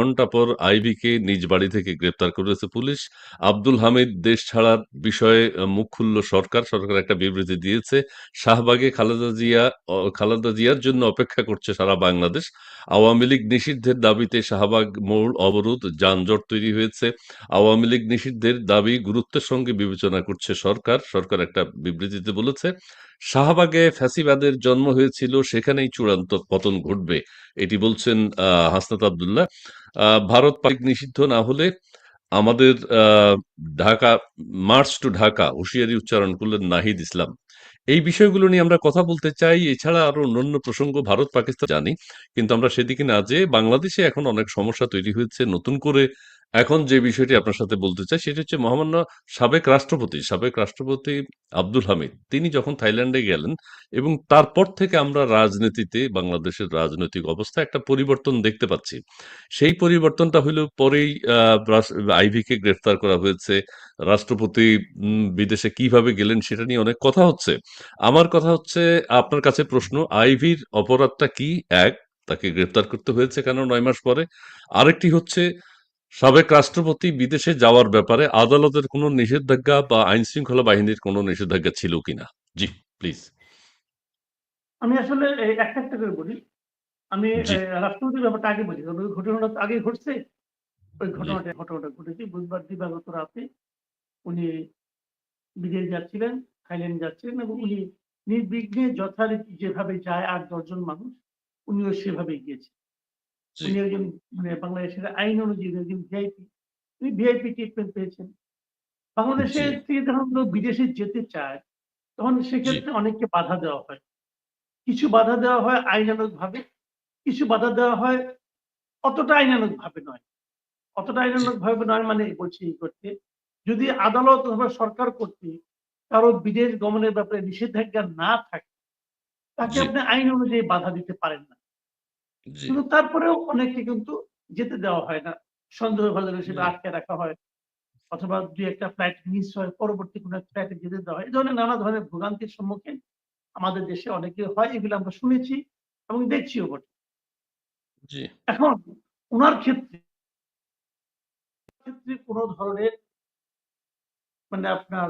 ঘন্টা পর আইভীকে নিজ বাড়ি থেকে গ্রেপ্তার করেছে পুলিশ। আব্দুল হামিদ দেশ ছাড়ার বিষয়ে মুখ খুলল সরকার। সরকার একটা বিবৃতি দিয়েছে। শাহবাগে খালেদা জিয়ার জন্য অপেক্ষা করছে সারা বাংলাদেশ। আওয়ামী লীগ নিষিদ্ধের দাবিতে শাহবাগ মোড় অবরোধ, যানজট তৈরি হয়েছে। আওয়ামী লীগ নিষিদ্ধের দাবি গুরুত্বের সঙ্গে বিবেচনা করছে সরকার। সরকার একটা বিবৃতিতে বলেছে, শাহবাগে ফ্যাসিবাদের জন্ম হয়েছিল, সেখানেই চূড়ান্ত পতন ঘটবে। এটি বলছেন হাসনাত আব্দুল্লাহ। ভারত পাক নিষিদ্ধ না হলে আমাদের ঢাকা মার্চ টু ঢাকা হুঁশিয়ারি উচ্চারণ করলেন নাহিদ ইসলাম। এই বিষয়গুলো নিয়ে আমরা কথা বলতে চাই। এছাড়া আরো অন্যান্য প্রসঙ্গ ভারত পাকিস্তান জানি, কিন্তু আমরা সেদিকে না যেয়ে বাংলাদেশে এখন অনেক সমস্যা তৈরি হয়েছে নতুন করে। এখন যে বিষয়টি আপনার সাথে বলতে চাই সেটি হচ্ছে মহামান্য সাবেক রাষ্ট্রপতি আব্দুল হামিদ তিনি যখন থাইল্যান্ডে গেলেন এবং তারপর থেকে আমরা রাজনীতিতে বাংলাদেশের রাজনৈতিক অবস্থা একটা পরিবর্তন দেখতে পাচ্ছি। সেই পরিবর্তনটা হইল পরেই আইভীকে গ্রেফতার করা হয়েছে। রাষ্ট্রপতি বিদেশে কিভাবে গেলেন সেটা নিয়ে অনেক কথা হচ্ছে। আমার কথা হচ্ছে, আপনার কাছে প্রশ্ন, আইভীর অপরাধটা কি? এক, তাকে গ্রেফতার করতে হয়েছে কেন ৯ মাস পরে? আরেকটি হচ্ছে, সাবেক রাষ্ট্রপতি বিদেশে যাওয়ার ব্যাপারে আদালতের কোনো নিষেধাজ্ঞা বা আইন শৃঙ্খলা বাহিনীর কোনো নিষেধাজ্ঞা ছিল কিনা? জি, প্লিজ। আমি আসলে একটা একটা করে বলি। আমি জি, রাষ্ট্রপতির ব্যাপারটা আগে বলি, কারণ ওই ঘটনাটা তো আগেই ঘটছে। ওই জি, ঘটনাটা ঘটেছে বুধবার দিবাগত রাতে। উনি বিদেশ যাচ্ছিলেন, থাইল্যান্ড যাচ্ছিলেন এবং উনি নির্বিঘ্নে যথারীতি যেভাবে যায় ৮-১০ জন মানুষ, উনিও সেভাবেই গিয়েছেন। জি, উনি একজন বাংলাদেশের আইন অনুযায়ী একজন ভিআইপি। উনি ভিআইপি ট্রিটমেন্ট পেয়েছেন। বাংলাদেশে জি, থেকে যখন কেউ বিদেশে যেতে চায়, তখন জি, সেক্ষেত্রে অনেককে বাধা দেওয়া হয়। কিছু বাধা দেওয়া হয় আইনানুগভাবে, কিছু বাধা দেওয়া হয় অতটা আইনানুগভাবে নয়। অতটা জি, আইনানুগভাবে নয় মানে বলছি এই করতে, যদি আদালত অথবা সরকার কর্তৃক কারো বিদেশ গমনের ব্যাপারে নিষেধাজ্ঞা না থাকে, তাকে জি, আপনি আইন অনুযায়ী বাধা দিতে পারেন না। জি, কিন্তু তারপরেও অনেককে কিন্তু যেতে দেওয়া হয় না। সন্দেহভাজন হিসেবে জি, আটকে রাখা হয় অথবা ২-১ টা ফ্লাইট মিস হয়, পরবর্তী কোনো এক ফ্লাইটে যেতে দেওয়া হয়। এই ধরনের নানা ধরনের ভোগান্তির সম্মুখীন আমাদের দেশে অনেকে হয়। এগুলো আমরা শুনেছি এবং দেখছিও বটে। জি, এখন উনার ক্ষেত্রে কোন ধরনের আপনার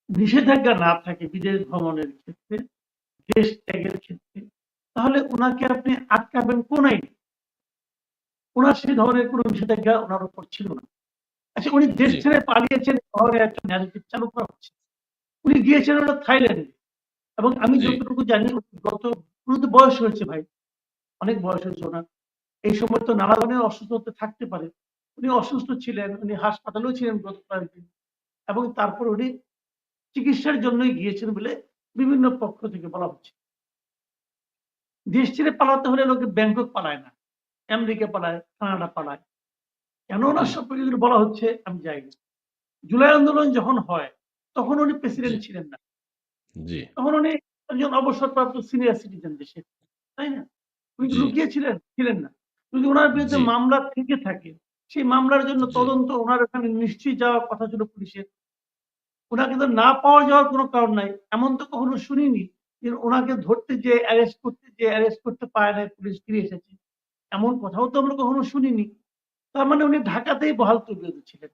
নিষেধাজ্ঞা না থাকে বিদেশ ভ্রমণের ক্ষেত্রে, দেশ ত্যাগের ক্ষেত্রে, তাহলে উনাকে আপনি আটকাবেন কোন আইনে? উনার সে ধরনের কোন নিষেধাজ্ঞা উনার উপর ছিল না। আচ্ছা, উনি দেশ জি, ছেড়ে পালিয়েছেন শহরে একটা ন্যারেটিভ চালু করা হচ্ছে। উনি গিয়েছেন হলো থাইল্যান্ডে এবং আমি জি, যতটুকু জানি গত উনি তো বয়স হয়েছে ভাই, অনেক বয়স হয়েছে উনার। এই সময় তো নানা ধরনের অসুস্থতা থাকতে পারে। উনি অসুস্থ ছিলেন, উনি হাসপাতালেও ছিলেন গত কয়েকদিন এবং তারপর উনি চিকিৎসার জন্যই গিয়েছেন বলে বিভিন্ন পক্ষ থেকে বলা হচ্ছে। দেশ ছেড়ে পালাতে হলে লোকে ব্যাংকক পালায় না, আমেরিকা পালায়, কানাডা পালায়। কেন জি, ওনার সম্পর্কে এগুলো বলা হচ্ছে আমি জানি না। জুলাই আন্দোলন যখন হয় তখন উনি জি, প্রেসিডেন্ট ছিলেন না। জি, তখন উনি একজন অবসরপ্রাপ্ত সিনিয়র সিটিজেন দেশের, তাই না? উনি কি জি, লুকিয়েছিলেন? ছিলেন না। যদি উনার বিরুদ্ধে জি, মামলা থেকে থাকে, সেই মামলার জন্য জি, তদন্ত উনার ওখানে নিশ্চয়ই যাওয়ার কথা ছিল পুলিশের। উনাকে তো না পাওয়া যাওয়ার কোনো কারণ নাই। এমন তো কখনো শুনিনি যে উনাকে ধরতে যেয়ে অ্যারেস্ট করতে পারে নাই, পুলিশ ফিরে এসেছে। এমন কথাও তো আমরা কখনো শুনিনি। তার মানে উনি ঢাকাতেই বহাল তবিয়তে ছিলেন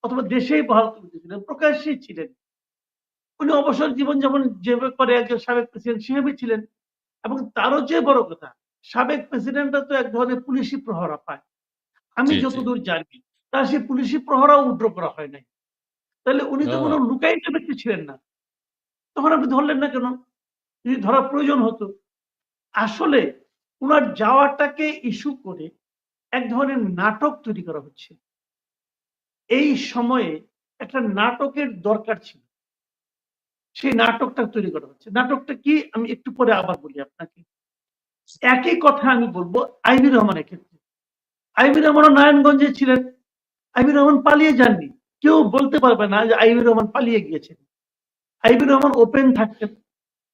অথবা দেশেই বহাল তবিয়তে ছিলেন, প্রকাশ্যেই ছিলেন। উনি অবসর জীবনযাপন যেভাবে করে একজন সাবেক প্রেসিডেন্ট সেভাবেই ছিলেন এবং তারও চেয়ে বড় কথা, সাবেক প্রেসিডেন্টরা তো এক ধরনের পুলিশি প্রহরা পায়। আমি জি, জি। যতদূর জানি তার সেই পুলিশি প্রহরাও উইথড্র করা হয় নাই। তাহলে উনি তো কোনো আ লুকায়িত ব্যক্তি ছিলেন না। তখন আপনি ধরলেন না কেন? যদি ধরার প্রয়োজন হতো। আসলে উনার যাওয়াটাকে ইস্যু করে এক ধরনের নাটক তৈরি করা হচ্ছে। এই সময়ে একটা নাটকের দরকার ছিল। সেই নাটকটা তৈরি করা হচ্ছে। নাটকটা কি আমি একটু পরে আবার বলি আপনাকে। একই কথা আমি বলব আইভি রহমানের ক্ষেত্রে। আইভি রহমানও নারায়ণগঞ্জে ছিলেন। আইভি রহমান পালিয়ে যাননি। কেউ বলতে পারবে না যে আইভি রহমান পালিয়ে গিয়েছেন। আইভি রহমান ওপেন থাকতেন।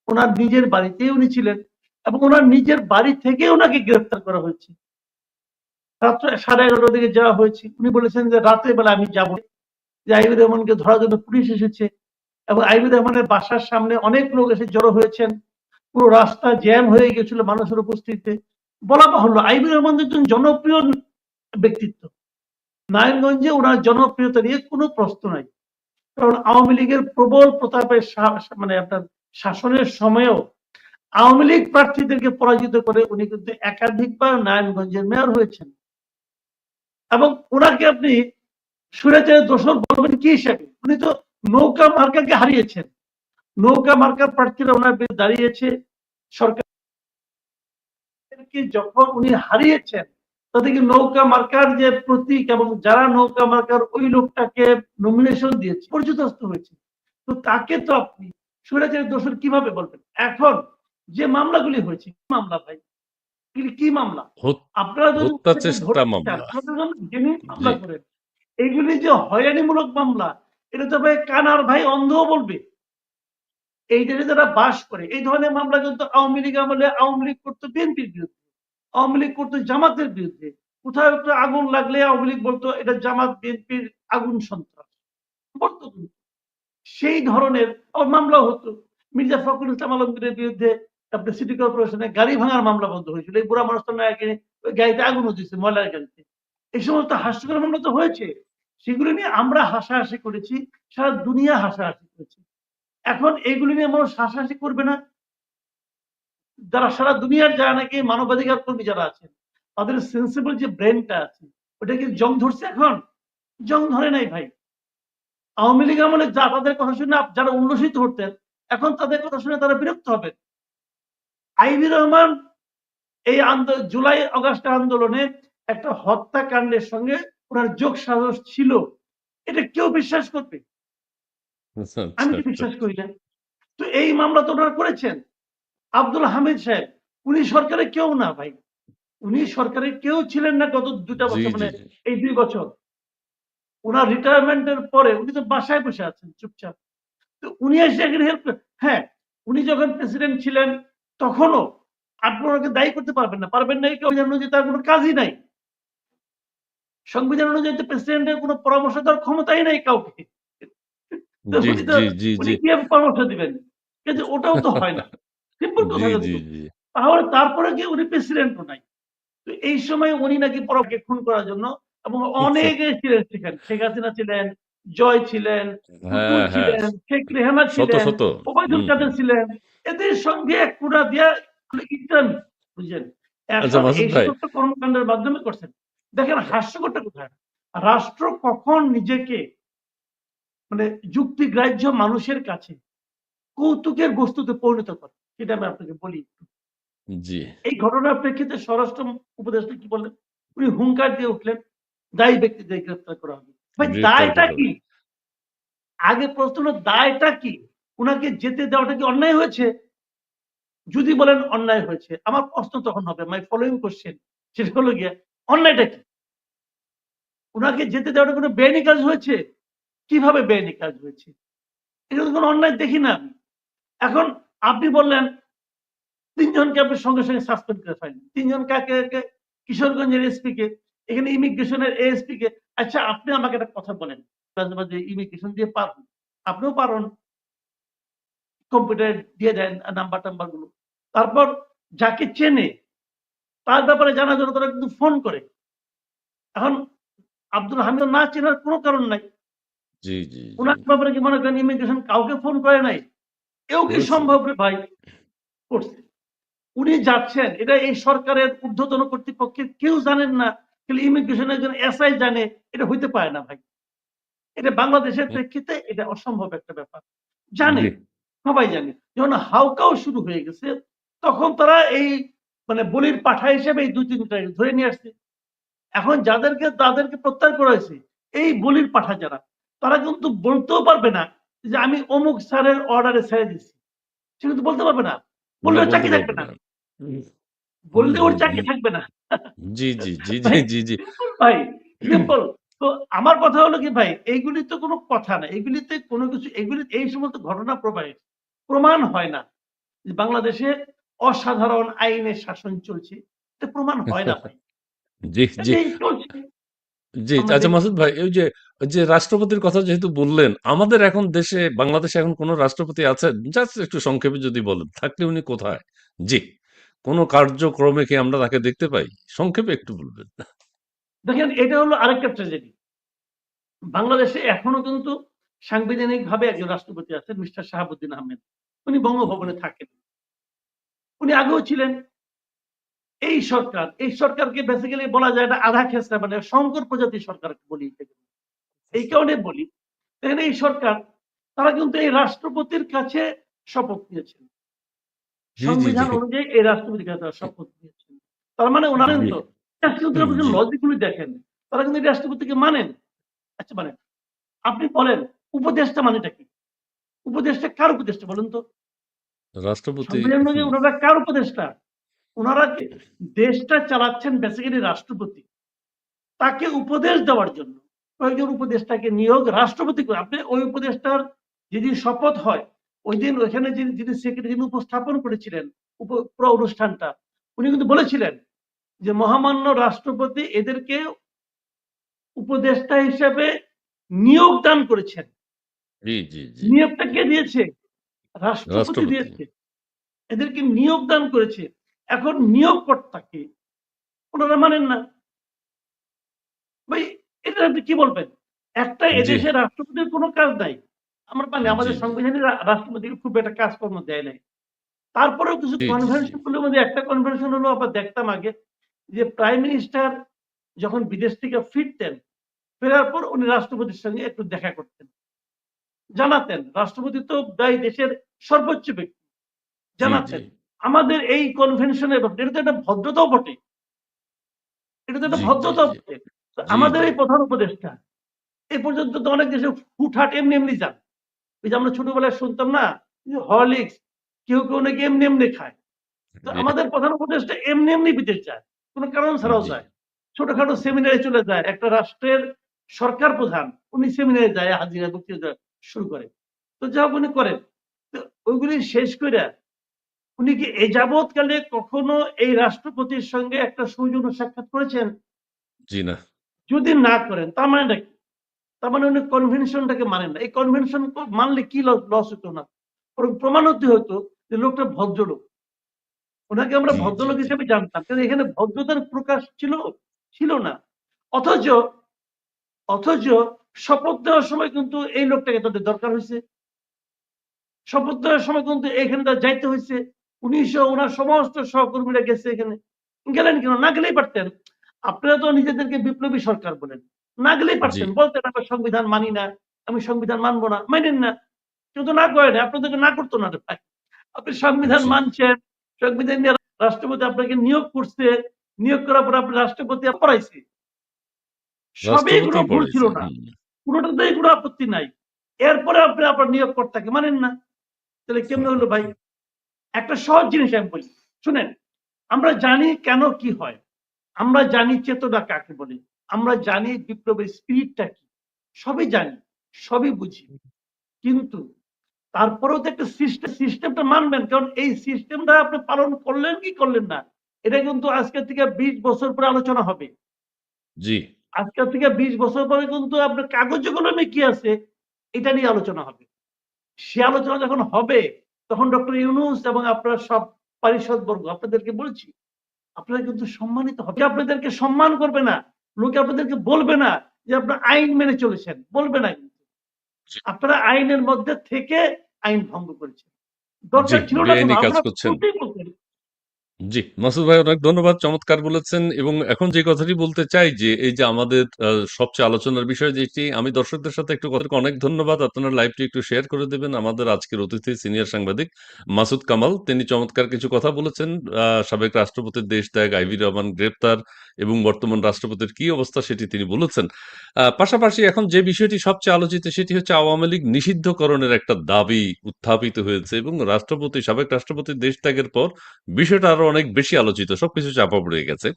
উনার নিজের বাড়িতেই উনি ছিলেন এবং উনার নিজের বাড়ি থেকে উনাকে গ্রেফতার করা হয়েছে। রাত্র 11:30 দিকে যাওয়া হয়েছে। উনি বলেছেন যে রাতের বেলা আমি যাব। যে আইভি রহমানকে ধরার জন্য পুলিশ এসেছে এবং আইভি রহমানের বাসার সামনে অনেক লোক এসে জড়ো হয়েছেন। পুরো রাস্তা জ্যাম হয়ে গেছিল মানুষের উপস্থিতিতে। বলা বাহুল্য আইভি রহমান একজন জনপ্রিয় ব্যক্তিত্ব। নারায়ণগঞ্জে ওনার জনপ্রিয়তা নিয়ে কোনো প্রশ্ন নাই। কারণ আওয়ামী লীগের প্রবল প্রতাপের মানে আপনার শাসনের সময়েও আওয়ামী লীগ প্রার্থীদেরকে পরাজিত করে উনি কিন্তু একাধিকবার নারায়ণগঞ্জের মেয়র হয়েছেন। এবং ওনাকে আপনি স্বৈরাচারের দোষর বলবেন কি হিসাবে? উনি তো নৌকা মার্কাকে হারিয়েছেন। নৌকা মার্কার প্রার্থীরা ওনার বিরুদ্ধে দাঁড়িয়েছে। সরকারকে যখন উনি হারিয়েছেন, তাদেরকে নৌকা মার্কার যে প্রতীক এবং যারা নৌকা মার্কার ওই লোকটাকে নমিনেশন দিয়েছে পর্যদস্ত হয়েছে। তো তাকে তো আপনি স্বৈরাচারের দোষর কিভাবে বলবেন? এখন যে মামলাগুলি হয়েছে, কি মামলা ভাই? কি মামলা? আপনারা যদি হত্যা তাকে চেষ্টা ধরতে চান, মামলা। তাহলে জেনুইন জি। মামলা করেন। এইগুলি যে হয়রানিমূলক মামলা, এটা তো ভাই কানার ভাই অন্ধও বলবে। এই দেশে যারা বাস করে এই ধরনের মামলা কিন্তু আওয়ামী লীগ আমলে আওয়ামী লীগ করতো বিএনপির বিরুদ্ধে, আওয়ামী লীগ করতো জামাতের বিরুদ্ধে। কোথাও একটা আগুন লাগলে আওয়ামী লীগ বলতো এটা জামাত বিএনপির আগুন সন্ত্রাস, বলতো কিন্তু। সেই ধরনের মামলা হতো। মির্জা ফখরুল ইসলাম আলমগীরের বিরুদ্ধে আপনার সিটি কর্পোরেশনে গাড়ি ভাঙার মামলা বন্ধ হয়েছিল। এই বুড়া মানুষটা নাকি ওই গাড়িতে আগুনও দিচ্ছে, ময়লার গাড়িতে। এই সমস্ত হাস্যকর মামলা তো হয়েছে। সেগুলো নিয়ে আমরা হাসাহাসি করেছি, সারা দুনিয়া হাসাহাসি করেছে। এখন এগুলি নিয়ে মানুষ হাসাহাসি করবে না? যারা সারা দুনিয়ার যারা নাকি মানবাধিকার কর্মী যারা আছেন, তাদের সেন্সিবল যে ব্রেনটা আছে, ওটা কি জং ধরছে এখন? জং ধরে নাই ভাই। আওয়ামী লীগ আমলে যা তাদের কথা শুনে যারা উল্লসিত হতেন, এখন তাদের কথা শুনে তারা বিরক্ত হবেন। আইবি রহমান এই জুলাই অগাস্ট আন্দোলনে একটা হত্যাকাণ্ডের সঙ্গে ওনার যোগ সাজস ছিল, এটা কেউ বিশ্বাস করবে? আচ্ছা, আমি আচ্ছা, তো আচ্ছা। বিশ্বাস করি না। তো এই মামলা তো ওনারা করেছেন। আব্দুল হামিদ সাহেব, উনি সরকারের কেউ না ভাই। উনি সরকারের কেউ ছিলেন না গত ২টা জি, বছর, জি, মানে জি। এই ২ বছর। উনার রিটায়ারমেন্টের পরে উনি তো বাসায় বসে আছেন চুপচাপ। তো উনি এসে এখানে হেল্প হ্যাঁ, উনি যখন প্রেসিডেন্ট ছিলেন তখনও আপনি ওনাকে দায়ী করতে পারবেন না। পারবেন না এই কারণে যে তার কোনো কাজই নাই। সংবিধান অনুযায়ী তো প্রেসিডেন্টের কোনো পরামর্শ দেওয়ার ক্ষমতাই নাই কাউকে। তো জি, উনি তো জি, জি, উনি জি। কিভাবে পরামর্শ দিবেন? কিন্তু ওটাও তো হয় না। সিম্পল জি, কথা জি, কিন্তু। জি। তাহলে তারপরে কি উনি প্রেসিডেন্টও নাই। তো এই সময় উনি নাকি পরকে খুন করার জন্য এবং অনেকে ছিলেন সেখানে। শেখ হাসিনা ছিলেন, জয় ছিলেন, তুতুল হ্যাঁ, হ্যাঁ। ছিলেন, শেখ রেহানা শত, ছিলেন, শত। ওবায়দুল হুম, কাদের হুম। ছিলেন। এদের সঙ্গে এক কুড়া দিয়া ইটান বুঝলেন? আচ্ছা এখন মাসুদ এই ভাই। সমস্ত কর্মকাণ্ডের মাধ্যমে করছেন। দেখেন হাস্যকরটা কোথায়? রাষ্ট্র কখন নিজেকে মানে যুক্তিগ্রাহ্য মানুষের কাছে কৌতুকের বস্তুতে পরিণত করে সেটা আমি আপনাকে বলি। জি। এই ঘটনার প্রেক্ষিতে স্বরাষ্ট্র উপদেষ্টা কি বললেন? উনি হুঙ্কার দিয়ে উঠলেন, দায়ী ব্যক্তিদের গ্রেফতার করা হবে। ভাই গ্রেফতার দায়টা করা কি? হবে। আগে প্রশ্ন হলো দায়টা কি? উনাকে যেতে দেওয়াটা কি অন্যায় হয়েছে? যদি বলেন অন্যায় হয়েছে, আমার প্রশ্ন তখন হবে মাই ফলোইং কোয়েশ্চেন, সেটা হলো গিয়ে অন্যায়টা কি? উনাকে যেতে দেওয়াটা কোনো বেআইনি কাজ হয়েছে? কিভাবে বেআইনি কাজ হয়েছে? এটা তো কোনো অন্যায় দেখি না আমি। এখন আপনি বললেন ৩ জনকে আপনি সঙ্গে, সঙ্গে সাসপেন্ড করে ফেলেন। ৩ জন কাকে? কিশোরগঞ্জের এসপি কে, এখানে ইমিগ্রেশনের এএসপি কে। আচ্ছা আপনি আমাকে একটা কথা বলেন। মাঝে, মাঝে ইমিগ্রেশন দিয়ে পারবেন। আপনিও পারেন। কম্পিউটারে দিয়ে দেন নাম্বার-টাম্বার গুলো। তারপর যাকে চেনে তার ব্যাপারে জানার জন্য তারা কিন্তু ফোন করে। এখন আব্দুল হামিদ না চেনার কোনো কারণ নাই। জি, জি, জি। উনার ব্যাপারে কি মনে করেন ইমিগ্রেশন কাউকে ফোন করে নাই? এও কি করেছে। সম্ভব রে ভাই? করছে। উনি যাচ্ছেন, এটা এই সরকারের ঊর্ধ্বতন কর্তৃপক্ষের কেউ জানেন না। খালি ইমিগ্রেশনের একজন এসআই জানে, এটা হইতে পারে না ভাই। এটা বাংলাদেশের হুম, প্রেক্ষিতে এটা অসম্ভব একটা ব্যাপার। জানে, জি। সবাই জানে। যখন হাউকাও শুরু হয়ে গেছে, তখন তারা এই মানে বলির পাঠা হিসেবে এই ২-৩ টাকে ধরে নিয়ে আসছে। এখন তাদেরকে প্রত্যাহার করা হয়েছে, এই বলির পাঠা যারা, তারা কিন্তু বলতেও পারবে না যে আমি অমুক স্যারের অর্ডারে ছেড়ে দিচ্ছি। সে কিন্তু বলতে পারবে না। না বললেও বলতে চাকরি থাকবে পারবে না। না। হুম, হুম, বললে ওর হুম, চাকরি হুম। থাকবে না। জি, জি, জি, জি, ভাই জি, জি। সিম্পল ভাই, সিম্পল। তো আমার কথা হলো কি ভাই, এইগুলি তো কোনো কথা না। এগুলিতে কোনো কিছু এগুলি এই সমস্ত ঘটনা প্রবাহে প্রমাণ হয় না যে বাংলাদেশে অসাধারণ আইনের শাসন চলছে। এটা প্রমাণ হয় না ভাই। জি, জি। এটাই চলছে। জি, আমরা আচ্ছা দেখছি। মাসুদ ভাই ওই যে রাষ্ট্রপতির কথা যেহেতু বললেন, আমাদের এখন বাংলাদেশে এখন কোন রাষ্ট্রপতি আছেন? জাস্ট একটু সংক্ষেপে যদি বলেন, থাকলে উনি কোথায়? জি। কোন কার্যক্রমে কি আমরা তাকে দেখতে পাই? সংক্ষেপে একটু বলবেন। দেখেন এটা হলো আরেকটা ট্র্যাজেডি। বাংলাদেশে এখনো কিন্তু সাংবিধানিকভাবে একজন রাষ্ট্রপতি আছেন মিস্টার শাহাবুদ্দিন আহমেদ। উনি বঙ্গভবনে থাকেন। উনি আগেও ছিলেন। এই সরকারকে বেসিক্যালি বলা যায় এটা আধা খেসরা মানে শঙ্কর প্রজাতির সরকার বলি এটাকে। এই কারণে বলি, দেখেন এই সরকার তারা কিন্তু এই রাষ্ট্রপতির কাছে শপথ নিয়েছেন। জি, জি, জি। সংবিধান অনুযায়ী এই রাষ্ট্রপতির কাছে তারা শপথ নিয়েছেন। তার মানে ওনারা জি। তো রাষ্ট্রপতির আপনি জি। লজিক গুলি দেখেন। তারা কিন্তু এই রাষ্ট্রপতিকে মানেন। আচ্ছা মানেন। আপনি বলেন উপদেষ্টা মানেটা কি? উপদেষ্টা কার উপদেষ্টা বলুন তো? রাষ্ট্রপতি সংবিধান অনুযায়ী হুম, উনারা কার উপদেষ্টা? উনারা কি দেশটা চালাচ্ছেন বেসিক্যালি রাষ্ট্রপতি। তাকে উপদেশ দেওয়ার জন্য কয়েকজন উপদেষ্টাকে নিয়োগ রাষ্ট্রপতি করে। আপনি ওই উপদেষ্টার যেদিন শপথ হয়, ঐদিন ওইখানে যিনি সেক্রেটারি যিনি উপস্থাপন করেছিলেন পুরো অনুষ্ঠানটা, উনি কিন্তু বলেছিলেন যে মহামান্য রাষ্ট্রপতি এদেরকে উপদেষ্টা হিসেবে নিয়োগ দান করেছেন। জি, জি, জি। নিয়োগটা কে দিয়েছে? রাষ্ট্রপতি রাষ্ট্রপতি। দিয়েছে। এদেরকে নিয়োগ দান করেছে। এখন নিয়োগকর্তাকে ওনারা মানেন না। ভাই এটা আপনি কি বলবেন? একটা জি, এদেশের রাষ্ট্রপতির কোন কাজ নাই। আমরা মানি জি, আমাদের জি। সংবিধানে রাষ্ট্রপতিকে খুব একটা কাজকর্ম দেয় নাই। তারপরেও কিছু জি, জি, জি। কনভেনশন গুলোর মধ্যে একটা কনভেনশন হলো আমরা দেখতাম আগে যে প্রাইম মিনিস্টার যখন বিদেশ থেকে ফিরতেন, ফেরার পর উনি রাষ্ট্রপতির সঙ্গে একটু দেখা করতেন। জানাতেন। রাষ্ট্রপতি তো এই দেশের সর্বোচ্চ ব্যক্তি। জি, জি। জানাতেন। আমাদের এই কনভেনশনের ব্যাপারে এটা তো একটা ভদ্রতাও বটে। এটা তো একটা জি, জি, ভদ্রতাও জি। বটে। তো জি, আমাদের জি। এই প্রধান উপদেষ্টা এ পর্যন্ত তো অনেক দেশে হুটহাট এমনি, এমনি যান। ওই যে আমরা ছোটবেলায় শুনতাম না যে হরলিক্স কেউ নাকি এমনি, এমনি খায়। তো আমাদের প্রধান উপদেষ্টা এমনি, এমনি বিদেশ যায়। কোন কারণ ছাড়াও জি। যায়। ছোটখাটো সেমিনারে চলে যায়। একটা রাষ্ট্রের সরকার প্রধান উনি সেমিনারে যায় হাজিরা বক্তৃতা শুরু করে। তো যা হোক উনি করেন। তো ওইগুলি শেষ কইরা উনি কি এ যাবৎকালে কখনো এই রাষ্ট্রপতির সঙ্গে একটা সৌজন্য সাক্ষাৎ করেছেন? জি না। যদি না করেন তার মানেটা কি? তার মানে উনি কনভেনশনটাকে মানেন না। এই কনভেনশন মানলে কি লস হতো না? বরং প্রমাণ হতে হতো যে লোকটা ভদ্রলোক। উনাকে আমরা জি, জি, ভদ্রলোক জি। হিসেবে জানতাম। কিন্তু এখানে ভদ্রতার প্রকাশ ছিল? ছিল না। অথচ অথচ শপথ নেওয়ার সময় কিন্তু এই লোকটাকে তাদের দরকার হইছে। শপথ নেওয়ার সময় কিন্তু এখানে তার যাইতে হইছে। উনি সহ উনার সমস্ত সহকর্মীরা গেছে এখানে। গেলেন কেন? না গেলেই পারতেন। আপনারা তো নিজেদেরকে বিপ্লবী সরকার বলেন। না গেলেই জি। পারতেন। বলতেন আমরা সংবিধান মানি না, আমি সংবিধান মানব না। মানেন না। কেউ তো না করে নাই। আপনাদেরকে না করতো না রে ভাই। আপনি সংবিধান জি। মানছেন, সংবিধান নিয়ে রাষ্ট্রপতি আপনাকে নিয়োগ করছে, নিয়োগ করার পর আপনি রাষ্ট্রপতি পড়াইছে। সবই কোনো রাষ্ট্রপতিই ভুল ছিল পড়াইছে। না। হুম। কোনটাতেই কোনো আপত্তি নাই। এরপরে আপনি আপনার নিয়োগকর্তাকে মানেন না। তাহলে কেমনে হলো ভাই? একটা সহজ জিনিস আমি বলি। শুনেন, আমরা জানি কেন কি হয়। আমরা জানি চেতনা কাকে বলে। আমরা জানি বিপ্লবের স্পিরিটটা কি। সবই জানি, সবই বুঝি। কিন্তু তারপরেও তো একটা সিস্টেমটা মানবেন। কারণ এই সিস্টেমটা আপনি পালন করলেন কি করলেন না। এটা কিন্তু আজকের থেকে ২০ বছর পরে আলোচনা হবে। জি। আজকের থেকে ২০ বছর পরে কিন্তু আপনার কাগজে কলমে কি আছে এটা নিয়ে আলোচনা হবে। সে আলোচনা যখন হবে তখন ডক্টর ইউনূস এবং আপনার সব পারিষদবর্গ আপনাদেরকে বলছি, আপনারা কিন্তু সম্মানিত হবে। আপনাদেরকে সম্মান করবে না। লোকে আপনাদেরকে বলবে না যে আপনারা আইন মেনে চলেছেন। বলবে না কিন্তু। জি, আপনারা আইনের মধ্যে থেকে আইন ভঙ্গ করেছেন। জি। দরকার ছিল না কোনো। বেআইনি কাজ আমরা করছেন। শুরুতেই বলতেন। জি, মাসুদ ভাই অনেক ধন্যবাদ। চমৎকার বলেছেন এবং এখন যে কথাটি বলতে চাই যে এই যে আমাদের সবচেয়ে আলোচনার বিষয় যেটি আমি দর্শকদের সাথে একটু কথা অনেক ধন্যবাদ। আপনারা লাইভটি একটু শেয়ার করে দেবেন। আমাদের আজকের অতিথি সিনিয়র সাংবাদিক মাসুদ কামাল। তিনি চমৎকার কিছু কথা বলেছেন। সাবেক রাষ্ট্রপতির দেশ ত্যাগ, আইভি রহমান গ্রেপ্তার এবং বর্তমান রাষ্ট্রপতির কি অবস্থা সেটি তিনি বলেছেন। পাশাপাশি এখন যে বিষয়টি সবচেয়ে আলোচিত সেটি হচ্ছে আওয়ামী লীগ নিষিদ্ধকরণের একটা দাবি উত্থাপিত হয়েছে এবং সাবেক রাষ্ট্রপতির দেশ ত্যাগের পর বিষয়টা আরো অনেক বেশি আলোচিত। সবকিছু চাপা পড়ে গেছে।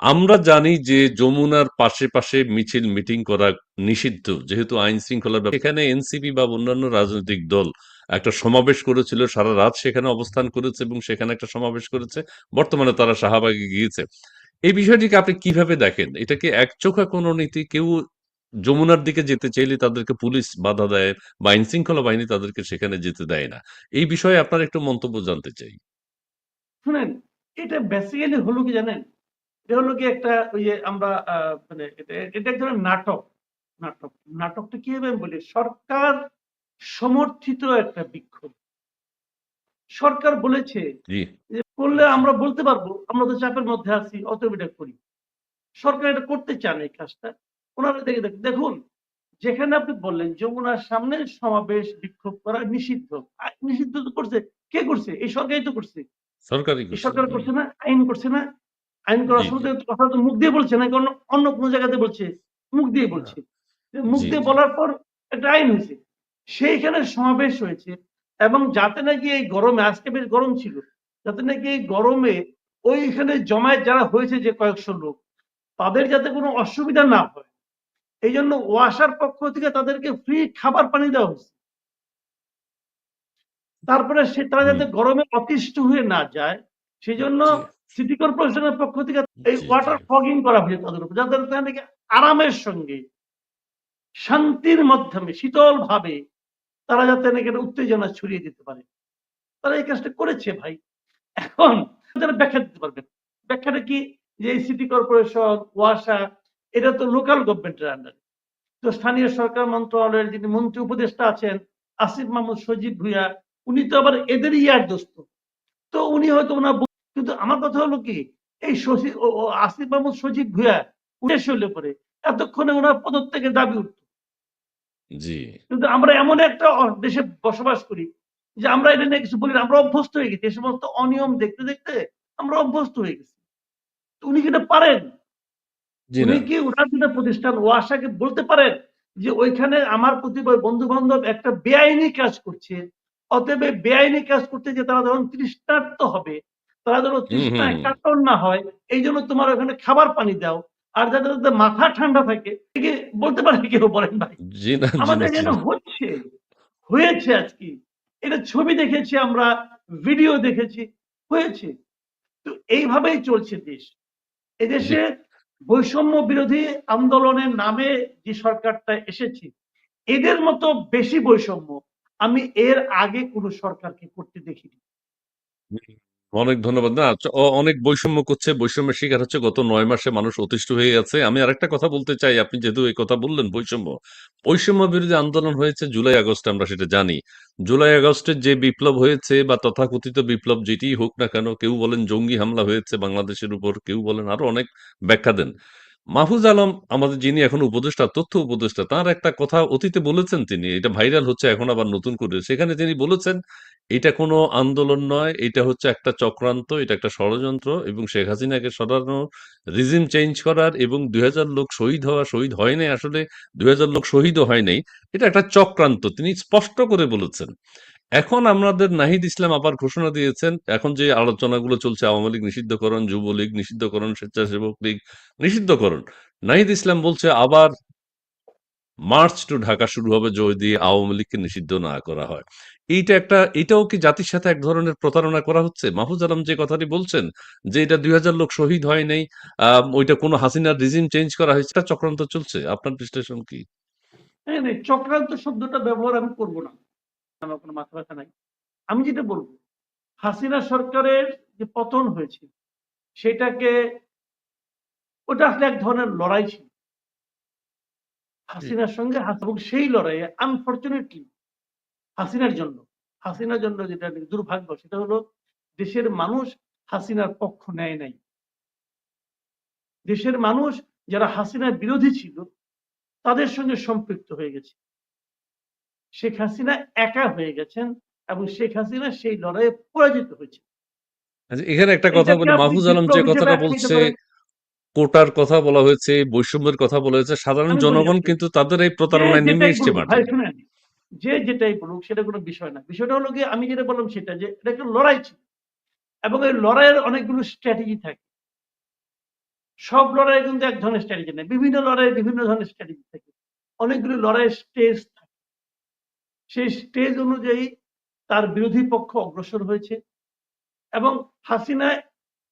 আমরা জানি যে যমুনার পাশে, পাশে মিছিল মিটিং করা নিষিদ্ধ। যেহেতু আইন শৃঙ্খলার ব্যাপার। এখানে এনসিপি বা অন্যান্য রাজনৈতিক দল একটা সমাবেশ করেছিল। সারা রাত সেখানে অবস্থান করেছে এবং সেখানে একটা সমাবেশ করেছে। বর্তমানে তারা শাহবাগে গিয়েছে। এই বিষয়টিকে আপনি কিভাবে দেখেন? এটা কি একচোখা কোন নীতি? কেউ যমুনার দিকে যেতে চাইলে তাদেরকে পুলিশ বাধা দেয় বা আইন শৃঙ্খলা বাহিনী তাদেরকে সেখানে যেতে দেয় না। এই বিষয়ে আপনার একটু মন্তব্য জানতে চাই। শুনেন, এটা বেসিক্যালি হলো কি জানেন? এটা হলো কি একটা ওই যে আমরা মানে এটা এক ধরনের নাটক। নাটক। নাটকটা কি হবে আমি বলি, সরকার সমর্থিত একটা বিক্ষোভ। সরকার বলেছে জি, যে করলে আমরা বলতে পারবো আমরা তো চাপের মধ্যে আছি, অতএব এটা করি। সরকার এটা করতে চান এই কাজটা। ওনারা দেখুন, যেখানে আপনি বললেন যমুনার সামনে সমাবেশ বিক্ষোভ করা নিষিদ্ধ। নিষিদ্ধ তো করছে। কে করছে? এই সরকারই তো করছে। সরকারই এই করছে। সরকার হুম। করছে না? আইন করছে না? আইন করার জি, সময় জি। তো কথা তো মুখ দিয়ে বলছে না, কারণ অন্য কোনো জায়গাতে বলছে। মুখ দিয়ে না। বলছে। মুখ জি, দিয়ে জি। বলার পর একটা আইন হয়েছে। সেইখানে সমাবেশ হয়েছে এবং যাতে নাকি এই গরমে, আজকে বেশ গরম ছিল। যাতে নাকি এই গরমে ওইখানে জমায়েত যারা হয়েছে যে কয়েকশো লোক, তাদের যাতে কোনো অসুবিধা না হয়। এইজন্য ওয়াসার পক্ষ থেকে তাদেরকে ফ্রি খাবার পানি দেওয়া হয়েছে। তারপরে তারা হুম। যাতে গরমে অতিষ্ঠ হয়ে না যায়, সেজন্য জি, সিটি কর্পোরেশনের পক্ষ থেকে এই জি, জি। ওয়াটার ফগিং করা হয়েছে তাদের উপর, যাতে তারা নাকি আরামের সঙ্গে, শান্তির মাধ্যমে, শীতল ভাবে তারা যাতে নাকি একটা উত্তেজনা ছড়িয়ে দিতে পারে। তারা এই কাজটা করেছে ভাই। এখন তারা ব্যাখ্যা দিতে পারবেন। ব্যাখ্যাটা কি? যে এই সিটি কর্পোরেশন, ওয়াসা এটা তো লোকাল গভর্নমেন্টের আন্ডারে। তো স্থানীয় সরকার মন্ত্রণালয়ের যিনি মন্ত্রী উপদেষ্টা আছেন আসিফ মাহমুদ সজীব ভুঁইয়া, উনি তো আবার এদের ইয়ার দোস্ত। তো উনি হয়তো ওনার কিন্তু আমার কথা হলো কি, এই আসিফ মাহমুদ সজীব ভুঁইয়া উদ্দেশ্য হলে পরে এতক্ষণে ওনার পদত্যাগের দাবি উঠত। জি। কিন্তু আমরা এমন একটা দেশে বসবাস করি যে আমরা এটা নিয়ে কিছু বলি না, আমরা অভ্যস্ত হয়ে গেছি। এই সমস্ত অনিয়ম দেখতে দেখতে আমরা অভ্যস্ত হয়ে গেছি। তো উনি কি এটা পারেন? জি উনি না। কি ওনার যেটা প্রতিষ্ঠান ওয়াসাকে বলতে পারেন যে ওইখানে আমার কতিপয় বন্ধু বান্ধব একটা বেআইনি কাজ করছে, অতএব এই বেআইনি কাজ করতে যে তারা যখন তৃষ্ণার্ত হবে, তারা যেন হুম, হুম, তৃষ্ণায় হুম। কাতর না হয়, এই জন্য তোমার ওখানে খাবার পানি দাও। আর যাতে তাদের মাথা ঠান্ডা থাকে, একে বলতে পারে কেউ, বলেন ভাই? জি না, জি না, আমাদের জি যেন না। হচ্ছে, হয়েছে আজকে। এটা ছবি দেখেছি আমরা, ভিডিও দেখেছি, হয়েছে। তো এইভাবেই চলছে দেশ। জি। এদেশে বৈষম্য বিরোধী আন্দোলনের নামে যে সরকারটা এসেছে, এদের মতো বেশি বৈষম্য আমি এর আগে কোন সরকারকে করতে দেখিনি। হুম, অনেক ধন্যবাদ। না, অনেক বৈষম্য করছে, বৈষম্যের শিকার হচ্ছে। গত ৯ মাসে মানুষ অতিষ্ঠ হয়ে গেছে। আমি আরেকটা কথা বলতে চাই, আপনি যেহেতু এই কথা বললেন বৈষম্য। বৈষম্য বিরোধী আন্দোলন হয়েছে জুলাই আগস্টে, আমরা সেটা জানি। জুলাই আগস্টের যে বিপ্লব হয়েছে বা তথাকথিত বিপ্লব যেটিই হোক না কেন, কেউ বলেন জঙ্গি হামলা হয়েছে বাংলাদেশের উপর, কেউ বলেন আরো অনেক ব্যাখ্যা দেন। মাহফুজ আলম আমাদের যিনি এখন উপদেষ্টা, তথ্য উপদেষ্টা, তার একটা কথা অতীতে বলেছেন তিনি, এটা ভাইরাল হচ্ছে এখন আবার নতুন করে। সেখানে তিনি বলেছেন, "এটা কোনো আন্দোলন নয়, এটা হচ্ছে একটা চক্রান্ত, এটা একটা ষড়যন্ত্র এবং শেখ হাসিনাকে সরানো, রিজিম চেঞ্জ করার এবং ২,০০০ লোক শহীদ হওয়া, শহীদ হয় নাই আসলে, ২,০০০ লোক শহীদও হয় নাই। এটা একটা চক্রান্ত।" তিনি স্পষ্ট করে বলেছেন। এখন আমাদের নাহিদ ইসলাম আবার ঘোষণা দিয়েছেন, এখন যে আলোচনাগুলো চলছে আওয়ামী লীগ নিষিদ্ধকরণ, যুবলীগ নিষিদ্ধকরণ, স্বেচ্ছাসেবক লীগ নিষিদ্ধকরণ। নাহিদ ইসলাম বলছে আবার মার্চ টু ঢাকা শুরু হবে যদি আওয়ামী লীগকে নিষিদ্ধ না করা হয়। এটাও কি জাতির সাথে এক ধরনের প্রতারণা করা হচ্ছে? মাহফুজ আলম যে কথাটি বলছেন যে এটা ২,০০০ লোক শহীদ হয় নাই, ওইটা কোনো হাসিনার রিজিম চেঞ্জ করা হয়েছে, এটা চক্রান্ত চলছে। আপনার বিশ্লেষণ কি? হ্যাঁ, চক্রান্ত শব্দটা ব্যবহার আমি করব না। আমার কোনো মাথা ব্যথা নাই। আমি যেটা বলবো, হাসিনা সরকারের যে পতন হয়েছে, সেটাকে, ওটা আসলে এক ধরনের লড়াই ছিল। জি, হাসিনার সঙ্গে এবং সেই লড়াইয়ে আনফরচুনেটলি হাসিনার জন্য যেটা দুর্ভাগ্য, সেটা হলো দেশের মানুষ হাসিনার পক্ষ নেয় নাই। দেশের মানুষ যারা হাসিনার বিরোধী ছিল, তাদের সঙ্গে সম্পৃক্ত হয়ে গেছে। শেখ হাসিনা একা হয়ে গেছেন এবং শেখ হাসিনা সেই লড়াইয়ে পরাজিত হয়েছে। আচ্ছা, এখানে একটা কথা এইটাকে বলি, আপনি মাহফুজ আলম যে বিপ্লব হিসেবে কথাটা আখ্যায়িত বলছে, করেন। কোটার কথা বলা হয়েছে, বৈষম্যের কথা বলা হয়েছে, সাধারণ আমি বলি জনগণ আপনাকে, কিন্তু তাদের এই যে প্রতারণায় নেমে যেটাই এসছে বলুক মাঠে। ভাই, শুনেন, যে যেটাই বলুক সেটা কোনো বিষয় না। বিষয়টা হলো গিয়ে আমি যেটা বললাম সেটা, যে এটা একটা লড়াই ছিল এবং এই লড়াইয়ের অনেকগুলো স্ট্র্যাটেজি থাকে। সব লড়াই কিন্তু এক ধরনের স্ট্র্যাটেজি নেই। বিভিন্ন লড়াইয়ে বিভিন্ন ধরনের স্ট্র্যাটেজি থাকে। অনেকগুলো লড়াইয়ের স্টেজ থাকে। সেই স্টেজ অনুযায়ী তার বিরোধী পক্ষ অগ্রসর হয়েছে এবং হাসিনা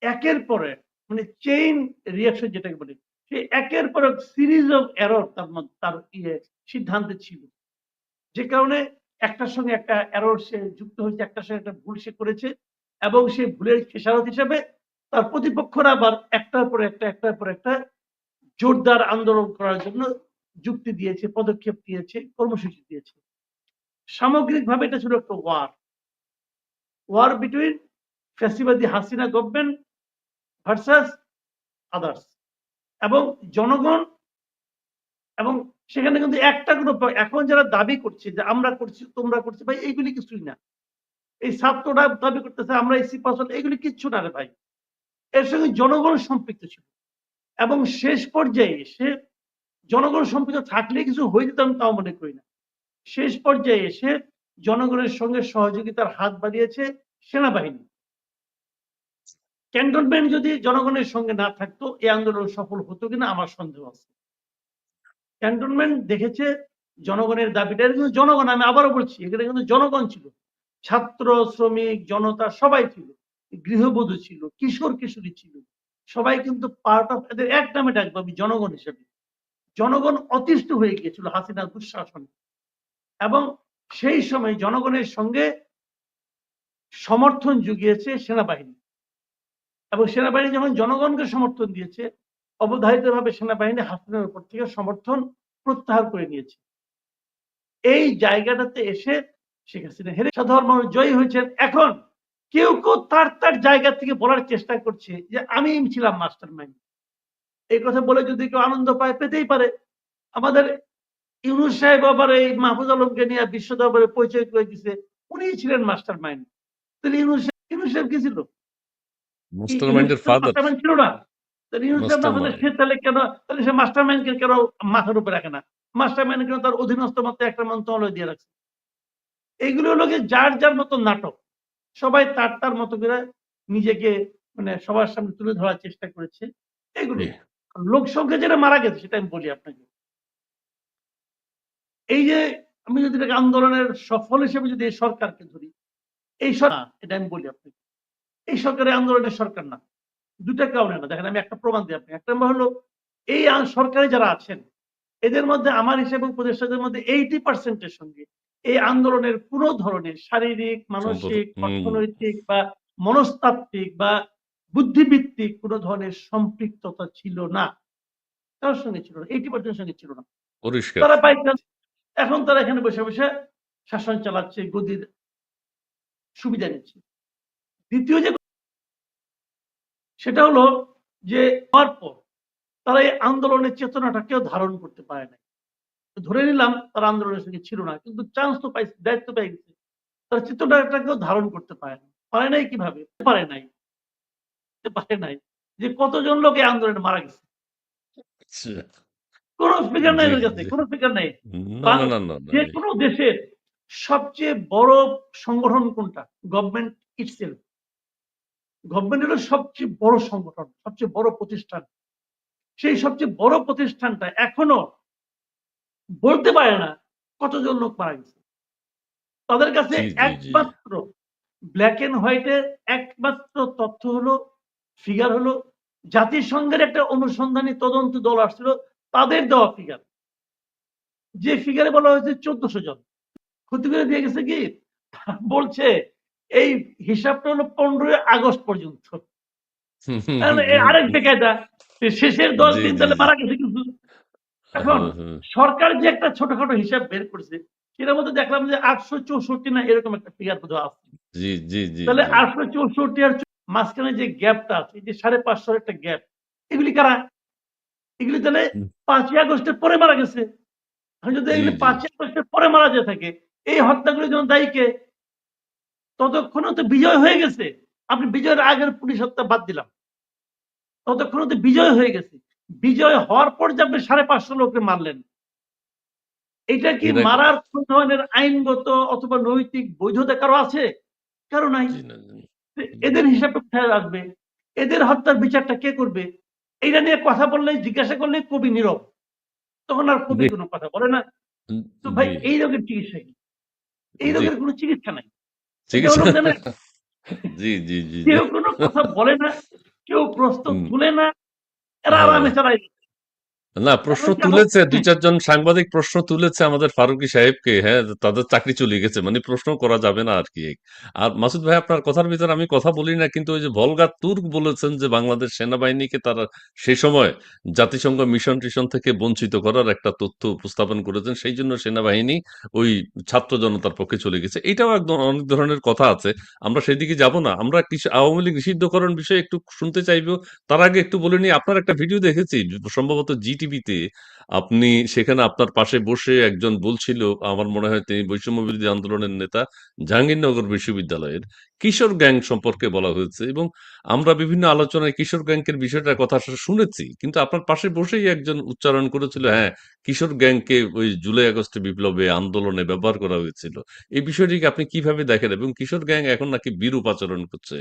একের পর এক, মানে চেইন রিঅ্যাকশন যেটাকে বলে, সে একের পর এক সিরিজ অফ এরর তার সিদ্ধান্তে ছিল। যে কারণে একটার সঙ্গে একটা এরর সে যুক্ত হয়েছে, একটার সঙ্গে একটা ভুল সে করেছে এবং সেই ভুলের খেসারত হিসেবে তার প্রতিপক্ষরা আবার একটার পর একটা জোরদার আন্দোলন করার জন্য যুক্তি দিয়েছে, পদক্ষেপ দিয়েছে, কর্মসূচি দিয়েছে। সামগ্রিকভাবে এটা ছিল একটা ওয়ার বিটুইন ফ্যাসিবাদী হাসিনা গভর্নমেন্ট ভার্সাস আদার্স, এবং জনগণ, এবং সেখানে কিন্তু একটা গ্রুপ এখন যারা দাবি করছে যে আমরা করছি তোমরা করছি, ভাই এইগুলি কিছুই না। এই ছাত্ররা দাবি করতেছে আমরা এসি পার্সেন্ট, এগুলি কিচ্ছু না রে ভাই। এর সঙ্গে জনগণ সম্পৃক্ত ছিল, এবং শেষ পর্যায়ে এসে জনগণ সম্পৃক্ত থাকলে কিছু হয়ে যেত আমি তাও মনে করি না। শেষ পর্যায়ে এসে জনগণের সঙ্গে সহযোগিতার হাত বাড়িয়েছে সেনাবাহিনী। ক্যান্টনমেন্ট যদি জনগণের সঙ্গে না থাকতো এই আন্দোলন সফল হতো কিনা আমার সন্দেহ আছে। ক্যান্টনমেন্ট দেখেছে জনগণের দাবিটা, কিন্তু জনগণ, আমি আবারও বলছি, এখানে কিন্তু জনগণ ছিল, ছাত্র শ্রমিক জনতা সবাই ছিল, গৃহবধূ ছিল, কিশোর কিশোরী ছিল, সবাই কিন্তু পার্ট অফ, এদের এক নামে ডাকবো আমি জনগণ হিসেবে। জনগণ অতিষ্ঠ হয়ে গিয়েছিল হাসিনার দুঃশাসনে, এবং সেই সময় জনগণের সঙ্গে সমর্থন জুগিয়েছে সেনাবাহিনী, এবং সেনাবাহিনী যখন জনগণকে সমর্থন দিয়েছে অবধারিতভাবে সেনাবাহিনী হাসিনার উপর থেকে সমর্থন প্রত্যাহার করে নিয়েছে। এই জায়গাটাতে এসে শেখ হাসিনা হেরে সাধারণ মানুষ জয়ী হয়েছেন। এখন কেউ কেউ তার জায়গা থেকে বলার চেষ্টা করছে যে আমি ছিলাম মাস্টার মাইন্ড। এই কথা বলে যদি কেউ আনন্দ পায়, পেতেই পারে। আমাদের ইউনূস সাহেব আবার এই মাহফুজ আলমকে নিয়ে বিশ্ব দরবারে পরিচয় করে দিছে, উনি ছিলেন মাস্টার মাইন্ড। তাহলে ইউনূস সাহেব কি ছিল? মাস্টার ইউনূস মাইন্ডের সাহেব ফাদার, মাস্টার মাইন্ড ছিল না? তাহলে ইউনূস সাহেব না মাস্টার হলে মাইন্ড। সে তাহলে কেন, তাহলে সে মাস্টার মাইন্ডকে কেন মাথার উপরে রাখে না? মাস্টার মাইন্ড কেন তার অধীনস্থ মতো একটা মন্ত্রণালয় দিয়ে রাখছে? এইগুলো হলো যার যার মতো নাটক। সবাই তার মতো করে নিজেকে মানে সবার সামনে তুলে ধরার চেষ্টা করেছে। এগুলো জি, লোক সংখ্যা যেটা মারা গেছে সেটা আমি বলি আপনাকে। এই যে আমি যদি এটাকে আন্দোলনের সফল হিসেবে যদি এই সরকারকে ধরি, এই সরকার, এটা আমি বলি আপনাকে, এই সরকারের আন্দোলনের সরকার না। দুটা কারণে না, দেখেন আমি একটা প্রমাণ দিই আপনি। এক নম্বর হলো এই সরকারে যারা আছেন এদের মধ্যে আমার হিসেবে উপদেষ্টাদের মধ্যে 80% এর সঙ্গে এই আন্দোলনের কোন ধরনের শারীরিক, সম্পর্ক। মানসিক, অর্থনৈতিক বা মনস্তাত্ত্বিক বা বুদ্ধিভিত্তিক কোন ধরনের সম্পৃক্ততা ছিল না। কারোর সঙ্গে ছিল না, 80% সঙ্গে ছিল না। পরিষ্কার। তারা বাই চান্স এখন তারা এখানে বসে বসে শাসন চালাচ্ছে, গদির সুবিধা নিচ্ছে। দ্বিতীয় যে সেটা হলো যে হওয়ার পর তারা এই আন্দোলনের চেতনাটাকেও ধারণ করতে পারে না। ধরে নিলাম তারা আন্দোলনের সঙ্গে ছিল না, কিন্তু চান্স তো পাইছে, দায়িত্ব পেয়ে গেছে, তার চেতনাটাকেও ধারণ করতে পারে না। পারে নাই কিভাবে? পারে নাই, পারে নাই যে কতজন লোক এই আন্দোলনে মারা গেছে। আচ্ছা, কোন ফিগার নাই জি, এদের কাছে, জি। কোন ফিগার নাই। না, না, না, না, না, যে নেই। কোনো দেশের সবচেয়ে বড় সংগঠন কোনটা? Government itself. গভর্নমেন্ট হলো সবচেয়ে বড় সংগঠন, সবচেয়ে বড় প্রতিষ্ঠান। সেই সবচেয়ে বড় প্রতিষ্ঠানটা এখনো বলতে পারে না কতজন লোক মারা গেছে। তাদের কাছে জি, জি, জি, জি। একমাত্র ব্ল্যাক এন্ড হোয়াইটের একমাত্র তথ্য হলো, ফিগার হলো জাতিসংঘের একটা অনুসন্ধানী তদন্ত দল আসছিল, তাদের দেওয়া ফিগার। যে ফিগারে বলা হয়েছে 1400 জন। ক্ষতি করে দিয়ে গেছে কি? বলছে এই হিসাবটা হলো 15ই আগস্ট পর্যন্ত। আরেক বেকায়দা, শেষের 10 জি, দিন জি, তাহলে জি। মারা গেছে কিন্তু। এখন হুম, হুম। সরকার যে একটা ছোটখাটো হিসাব বের করছে সেটার মধ্যে দেখলাম যে 864 না এরকম একটা ফিগার বোধহয় আছে। জি, জি, জি, তাহলে জি। 864 আর মাঝখানে যে গ্যাপটা আছে, এই যে 550 একটা গ্যাপ, এগুলি কারা? এগুলি তাহলে হুম, 5ই আগস্টের পরে মারা গেছে। এখন যদি জি, এগুলি জি। 5ই আগস্টের পরে মারা যেয়ে থাকে, এই হত্যাগুলির জন্য দায়ী কে? ততক্ষণে তো বিজয় হয়ে গেছে। আপনি বিজয়ের আগের পুলিশ হত্যা বাদ দিলাম। ততক্ষণে তো বিজয় হয়ে গেছে। বিজয় হওয়ার পর যে আপনি 550 লোককে মারলেন, এটা কি এটা মারার কোন ধরনের আইনগত অথবা নৈতিক বৈধতা কারো আছে? কারো নাই। জি না, জি না। এদের হিসাবটা কোথায় আসবে? এদের হত্যার বিচারটা কে করবে? এইটা নিয়ে কথা বললেই, জিজ্ঞাসা করলেই কবি নীরব। তখন আর কবি জি, কোনো কথা বলে না। তো ভাই জি, এই রোগের চিকিৎসা কি? এই জি। রোগের কোনো চিকিৎসা নাই। এটা হলো চিকিৎসা জানেন, জি, জি, জি, জি। কেউ কোনো কথা বলে না, কেউ প্রশ্ন হুম, তুলে না, এরা হ্যাঁ, আরামে চালায় যাচ্ছে। না, প্রশ্ন এমনকি আমার তুলেছে, ২-৪ জন সাংবাদিক প্রশ্ন তুলেছে আমাদের ফারুকী সাহেবকে। হ্যাঁ, তাদের চাকরি চলে গেছে। মানে প্রশ্ন করা যাবে না আরকি। আর মাসুদ ভাই, আপনার কথার ভিতরে আমি কথা বলি না, কিন্তু ওই যে ভলগা তুর্ক বলেছেন যে বাংলাদেশ সেনাবাহিনীকে তারা সেই সময় জাতিসংঘ মিশন-টিশন থেকে বঞ্চিত করার একটা তথ্য উপস্থাপন করেছেন। সেইজন্য সেনাবাহিনী ওই ছাত্র জনতার পক্ষে চলে গেছে। এটাও একদম অনেক ধরনের কথা আছে। আমরা সেদিকে যাব না। আমরা আওয়ামী লীগ নিষিদ্ধকরণ বিষয়ে একটু শুনতে চাইবো। তার আগে একটু বলে নিই, আপনার একটা ভিডিও দেখেছি সম্ভবত জি টিভিতে। আপনি সেখানে আপনার পাশে বসে একজন বলছিল, আমার মনে হয় তিনি বৈষম্য বিরোধী আন্দোলনের নেতা, জাহাঙ্গীরনগর বিশ্ববিদ্যালয়ের কিশোর গ্যাং সম্পর্কে বলা হয়েছে, এবং আমরা বিভিন্ন আলোচনায় কিশোর গ্যাংকের বিষয়টার কথা আসলে শুনেছি, কিন্তু আপনার পাশে বসেই একজন উচ্চারণ করেছিল, হ্যাঁ, কিশোর গ্যাংকে ওই জুলাই আগস্টে বিপ্লবে আন্দোলনে ব্যবহার করা হয়েছিল। এই বিষয়টিকে আপনি কিভাবে দেখেন, এবং কিশোর গ্যাং এখন নাকি বিরূপ আচরণ করছে,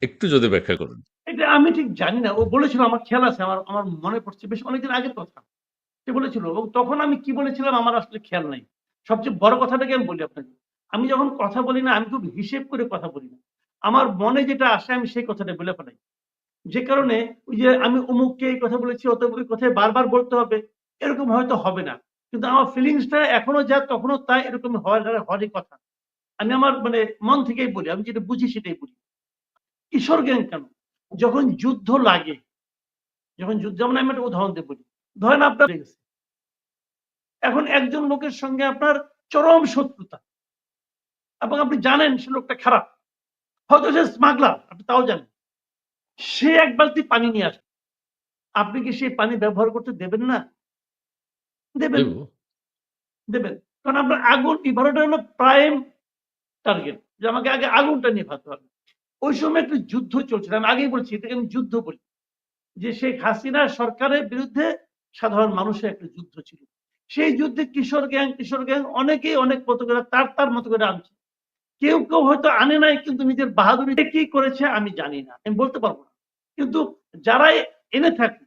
একটু যদি ব্যাখ্যা করেন। এটা আমি ঠিক জানি না। ও বলেছিল, আমার খেয়াল আছে, আমার আমার মনে পড়ছে, বেশ অনেকদিন আগের কথা। সে বলেছিল, এবং তখন আমি কি বলেছিলাম আমার আসলে খেয়াল নাই। সবচেয়ে বড় কথাটা কি আমি বলি আপনাকে। আমি যখন কথা বলি না, আমি খুব হিসেব করে কথা বলি না। আমার মনে যেটা আসে আমি সেই কথাটা বলে ফেলাই। যে কারণে ওই যে আমি অমুককে এই কথা বলেছি, অতএব কথায় বারবার বলতে হবে, এরকম হয়তো হবে না। কিন্তু আমার ফিলিংসটা এখনো যা তখনো তাই, এরকম হওয়ারই কথা। আমি আমার মানে মন থেকেই বলি। আমি যেটা বুঝি সেটাই বলি। কিশোর গ্যাং কেন? যখন যুদ্ধ লাগে, যখন যুদ্ধ, যেমন আমি একটা উদাহরণ দিয়ে বলি। ধরেন আপনার গেছে। এখন একজন লোকের সঙ্গে আপনার চরম শত্রুতা, এবং আপনি জানেন সে লোকটা খারাপ। হয়তো সে স্মাগলার, আপনি তাও জানেন। সে এক বালতি পানি নিয়ে আসে। আপনি কি সেই পানি ব্যবহার করতে দেবেন না? দেবেন, দেব। দেবেন। কারণ আপনার আগুন নিভানোটা হলো প্রাইম টার্গেট, যে আমাকে আগে আগুনটা নিভাতে হবে। ওই সময় একটা যুদ্ধ চলছিল। আমি আগেই বলছি, এটাকে আমি যুদ্ধ বলি। যে শেখ হাসিনা সরকারের বিরুদ্ধে সাধারণ মানুষের একটা যুদ্ধ ছিল। সেই যুদ্ধে কিশোর গ্যাং অনেকেই অনেক মতো করে তার মতো করে আনছে। কেউ হয়তো আনে নাই, কিন্তু নিজের বাহাদুরি কি করেছে আমি জানি না, আমি বলতে পারবো না। কিন্তু যারাই এনে থাকে,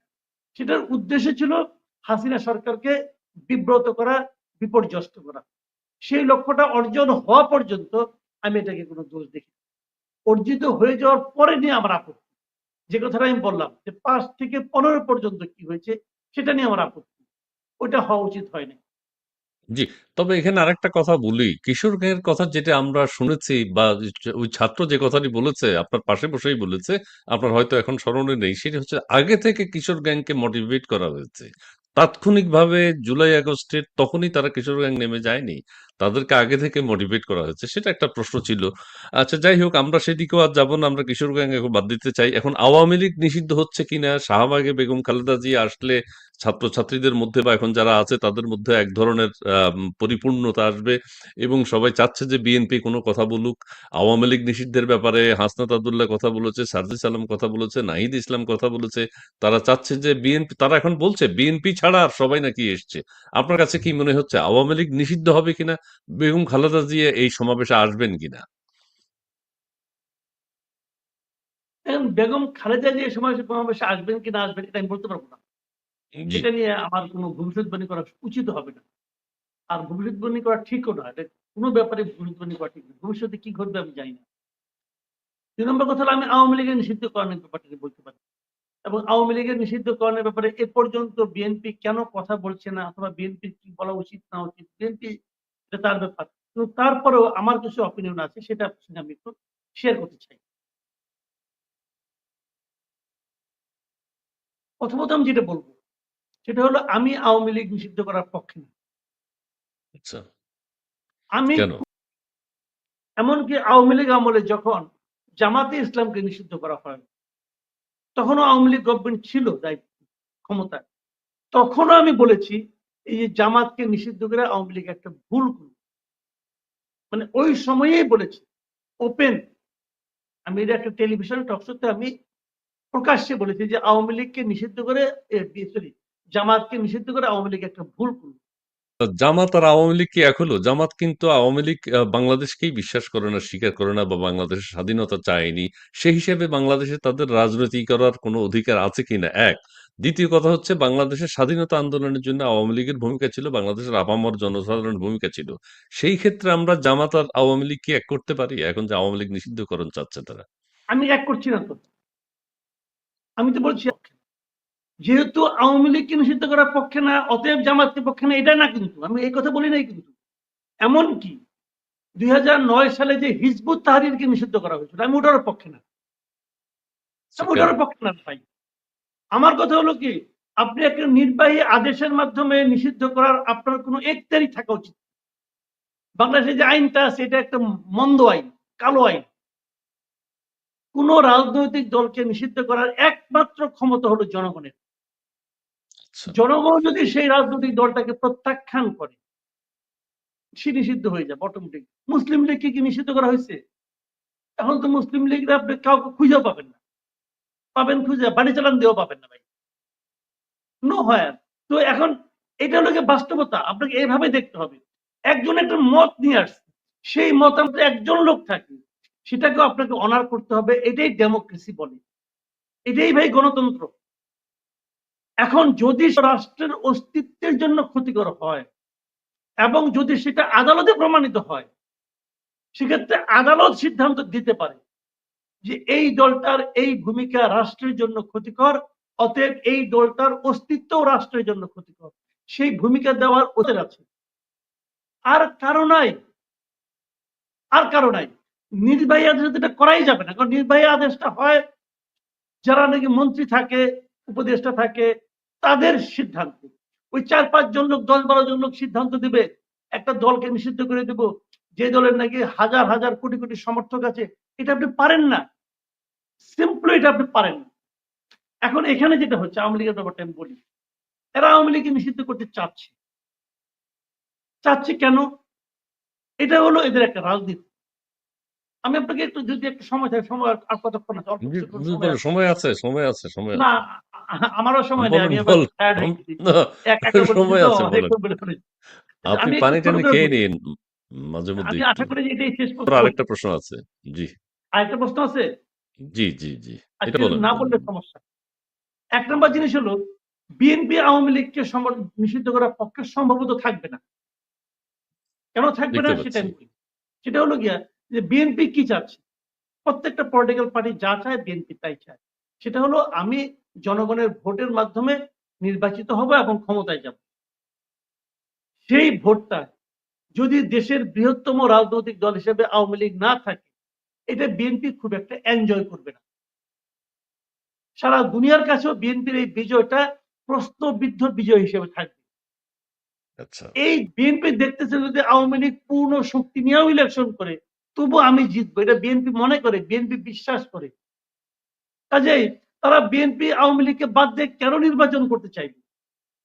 সেটার উদ্দেশ্য ছিল হাসিনা সরকারকে বিব্রত করা, বিপর্যস্ত করা। সেই লক্ষ্যটা অর্জন হওয়া পর্যন্ত আমি এটাকে কোনো দোষ দেখি না। অর্জিত হয়ে যাওয়ার পরে নিয়ে আমার আপত্তি। যে কথাটা আমি বললাম যে ৫ থেকে ১৫ পর্যন্ত কি হয়েছে সেটা নিয়ে আমার আপত্তি। ওইটা হওয়া উচিত হয়নি। জি, তবে এখানে আরেকটা কথা বলি। কিশোর গ্যাংয়ের কথা যেটা আমরা শুনেছি, বা ওই ছাত্র যে কথাটি বলেছে, আপনার পাশে বসেই বলেছে, আপনার হয়তো এখন স্মরণে নেই। সেটা হচ্ছে আগে থেকে কিশোর গ্যাংকে মোটিভেট করা হয়েছে। তাৎক্ষণিকভাবে জুলাই আগস্টের তখনই তারা কিশোর গ্যাং নেমে যায়নি। তাদেরকে আগে থেকে মোটিভেট করা হয়েছে। সেটা একটা প্রশ্ন ছিল। আচ্ছা, যাই হোক, আমরা সেদিকেও আর যাব না। আমরা কিশোর গ্যাং এখন বাদ দিতে চাই। এখন আওয়ামী লীগ নিষিদ্ধ হচ্ছে কিনা, শাহবাগে বেগম খালেদা জিয়া আসলে ছাত্রছাত্রীদের মধ্যে বা এখন যারা আছে তাদের মধ্যে এক ধরনের পরিপূর্ণতা আসবে, এবং সবাই চাচ্ছে যে বিএনপি কোনো কথা বলুক। আওয়ামী লীগ নিষিদ্ধের ব্যাপারে হাসনাত আব্দুল্লাহ কথা বলেছে, সার্জিস আলম কথা বলেছে, নাহিদ ইসলাম কথা বলেছে। তারা চাচ্ছে যে বিএনপি, তারা এখন বলছে বিএনপি ছাড়া আর সবাই নাকি এসছে। আপনার কাছে কি মনে হচ্ছে আওয়ামী লীগ নিষিদ্ধ হবে কিনা, বেগম খালেদা জিয়া এই সমাবেশে আসবেন কিনা? এখন বেগম খালেদা জিয়া সমাবেশে আসবেন কি না আসবেন এটা আমি বলতে পারবো না। জি। এটা নিয়ে আমার কোনো ভবিষ্যৎবাণী করা উচিত হবে না। আর ভবিষ্যৎবাণী করা ঠিকও না। এটা কোনো ব্যাপারে ভবিষ্যৎবাণী করা ঠিক না। ভবিষ্যতে কি ঘটবে আমি জানি না। ২ নম্বর কথা হলো, আমি আওয়ামী লীগের নিষিদ্ধকরণের ব্যাপারটা নিয়ে বলতে পারি। এবং আওয়ামী লীগের নিষিদ্ধকরণের ব্যাপারে এ পর্যন্ত বিএনপি কেন কথা বলছে না, অথবা বিএনপির কি বলা উচিত না উচিত, বিএনপি এটা তার ব্যাপার। কিন্তু তারপরেও আমার কিছু অপিনিয়ন আছে, সেটা আপনার সঙ্গে আমি একটু শেয়ার করতে চাই। প্রথমত আমি যেটা বলব, সেটা হলো আমি আওয়ামী লীগ নিষিদ্ধ করার পক্ষে না। আচ্ছা। আমি কেন? এমনকি আওয়ামী লীগ আমলে যখন জামাতে ইসলামকে নিষিদ্ধ করা হয়, তখনও আওয়ামী লীগ গভর্নমেন্ট ছিল ক্ষমতায়। তখনও আমি বলেছি, এই যে জামাতকে নিষিদ্ধ করে আওয়ামী লীগ একটা ভুল করল। মানে ওই সময়েই বলেছি, ওপেন। আমি এটা একটা টেলিভিশন টকশোতে আমি প্রকাশ্যে বলেছি যে আওয়ামী লীগকে নিষিদ্ধ করে, সরি, জামাতকে নিষিদ্ধ করে আওয়ামী লীগ একটা ভুল করল। জামাত আর আওয়ামী লীগ কি এক হলো? জামাত কিন্তু আওয়ামী লীগ বাংলাদেশকেই বিশ্বাস করে না, স্বীকার করে না, বা বাংলাদেশের স্বাধীনতা চায়নি। সেই হিসেবে বাংলাদেশে তাদের রাজনীতি করার কোনো অধিকার আছে কিনা, এক। দ্বিতীয় কথা হচ্ছে, বাংলাদেশের স্বাধীনতা আন্দোলনের জন্য আওয়ামী লীগের ভূমিকা ছিল, বাংলাদেশের আপামর জনসাধারণের ভূমিকা ছিল। সেই ক্ষেত্রে আমরা জামাত আর আওয়ামী লীগ কি এক করতে পারি? এখন যে আওয়ামী লীগ নিষিদ্ধকরণ চাচ্ছে তারা। আমি এক করছি না তো। আমি তো বলছি যেহেতু আওয়ামী লীগকে নিষিদ্ধ করার পক্ষে না, অতএব জামাতকে পক্ষে না, এটা না কিন্তু, আমি এই কথা বলি নাই কিন্তু। এমনকি 2009 সালে যে হিজবুত তাহরিরকে নিষিদ্ধ করা হয়েছিল, আমি ওটার পক্ষে না, আমি কেন? ওটার পক্ষে না ভাই। আমার কথা হলো কি, আপনি একটা নির্বাহী আদেশের মাধ্যমে নিষিদ্ধ করার আপনার কোনো এখতিয়ারই থাকা উচিত। বাংলাদেশে যে আইনটা আছে এটা একটা মন্দ আইন, কালো আইন। কোন রাজনৈতিক দলকে নিষিদ্ধ করার একমাত্র ক্ষমতা হলো জনগণের। আচ্ছা। জনগণ যদি সেই রাজনৈতিক দলটাকে প্রত্যাখ্যান করে, সে নিষিদ্ধ হয়ে যাবে অটোমেটিক। মুসলিম লীগকে কি নিষিদ্ধ করা হয়েছে? এখন তো মুসলিম লীগরা আপনি কাউকে খুঁজেও পাবেন না, পাবেন খুঁজে বাড়ি চালান দিয়েও পাবেন না ভাই, নো হয়। তো এখন এটা হলো বাস্তবতা, আপনাকে এইভাবে দেখতে হবে। একজন একটা মত নিয়ে আসছে, সেই মতামতে একজন লোক থাকে, সেটাকেও আপনাকে অনার করতে হবে। এটাই ডেমোক্রেসি বলে, এটাই ভাই গণতন্ত্র। এখন যদি রাষ্ট্রের অস্তিত্বের জন্য ক্ষতিকর হয় এবং যদি সেটা আদালতে প্রমাণিত হয়, সেক্ষেত্রে আদালত সিদ্ধান্ত দিতে পারে যে এই দলটার এই ভূমিকা রাষ্ট্রের জন্য ক্ষতিকর, অতএব এই দলটার অস্তিত্ব রাষ্ট্রের জন্য ক্ষতিকর, সেই ভূমিকা দেওয়ার ওদের আছে। আর কারো নাই, আর কারো নাই। নির্বাহী আদেশ এটা করাই যাবে না, কারণ নির্বাহী আদেশটা হয় যারা নাকি মন্ত্রী থাকে, উপদেষ্টা থাকে, তাদের সিদ্ধান্ত। ওই 4-5 জন লোক, 10-12 জন লোক সিদ্ধান্ত দিবে একটা দলকে নিষিদ্ধ করে দেব, যে দলের নাকি হাজার হাজার কোটি কোটি সমর্থক আছে। এটা আপনি পারেন না, সিম্পলি এটা আপনি পারেন না। এখন এখানে যেটা হচ্ছে, আওয়ামী লীগের ব্যাপারটা আমি বলি, এরা আওয়ামী লীগকে নিষিদ্ধ করতে চাচ্ছে। চাচ্ছে কেন? এটা হলো এদের একটা রাজনীতি। আমি আপনাকে একটু, যদি একটু সময় থাকে, সময় আর কতক্ষণ আছে, অল্প জি, কিছুক্ষণ জি, সময় বলো, আছে। সময় আছে, সময় আছে, সময় না, আছে। আমারও সময় নেই, বলেন, আমি আবার বল। টায়ার্ড হয়ে গেছি, না, একা বলতেছি সময় তো আছে, অনেক বলেন। বলে ফেলেছি। আপনি আমি একটু পানি ছোট টানি করে খেয়ে বলি, নিন মাঝে মধ্যে আমি একটু। আশা করি যে এটাই শেষ তোর বলি। আরেকটা প্রশ্ন আছে। জি, আরেকটা প্রশ্ন আছে, জি, জি, জি, এটা আজকে বলেন, না বলেন। বললে সমস্যা। 1 নম্বর জিনিস হলো, বিএনপি আওয়ামী লীগকে নিষিদ্ধ করার পক্ষে সম্ভবত থাকবে না। কেন থাকবে না দেখতে সেটা পাচ্ছি। আমি বলি। সেটা হলো গিয়া যে বিএনপি কি চাচ্ছে, প্রত্যেকটা পলিটিক্যাল পার্টি যা চায় বিএনপি তাই চায়। সেটা হলো আমি জনগণের ভোটের মাধ্যমে নির্বাচিত হব এবং ক্ষমতায় যাব। সেই ভোটটা যদি দেশের বৃহত্তম রাজনৈতিক দল হিসেবে আওয়ামী লীগ না থাকে, এটা বিএনপি খুব একটা এনজয় করবে না। সারা দুনিয়ার কাছেও বিএনপির এই বিজয়টা প্রশ্নবিদ্ধ বিজয় হিসেবে থাকবে। আচ্ছা। এই বিএনপি দেখতেছে যদি আওয়ামী লীগ পূর্ণ শক্তি নিয়েও ইলেকশন করে, তবু আমি জিতবো, এটা বিএনপি মনে করে, বিএনপি বিশ্বাস করে। কাজেই তারা বিএনপি আওয়ামী লীগকে বাদ দিয়ে কেন নির্বাচন করতে চাইবে?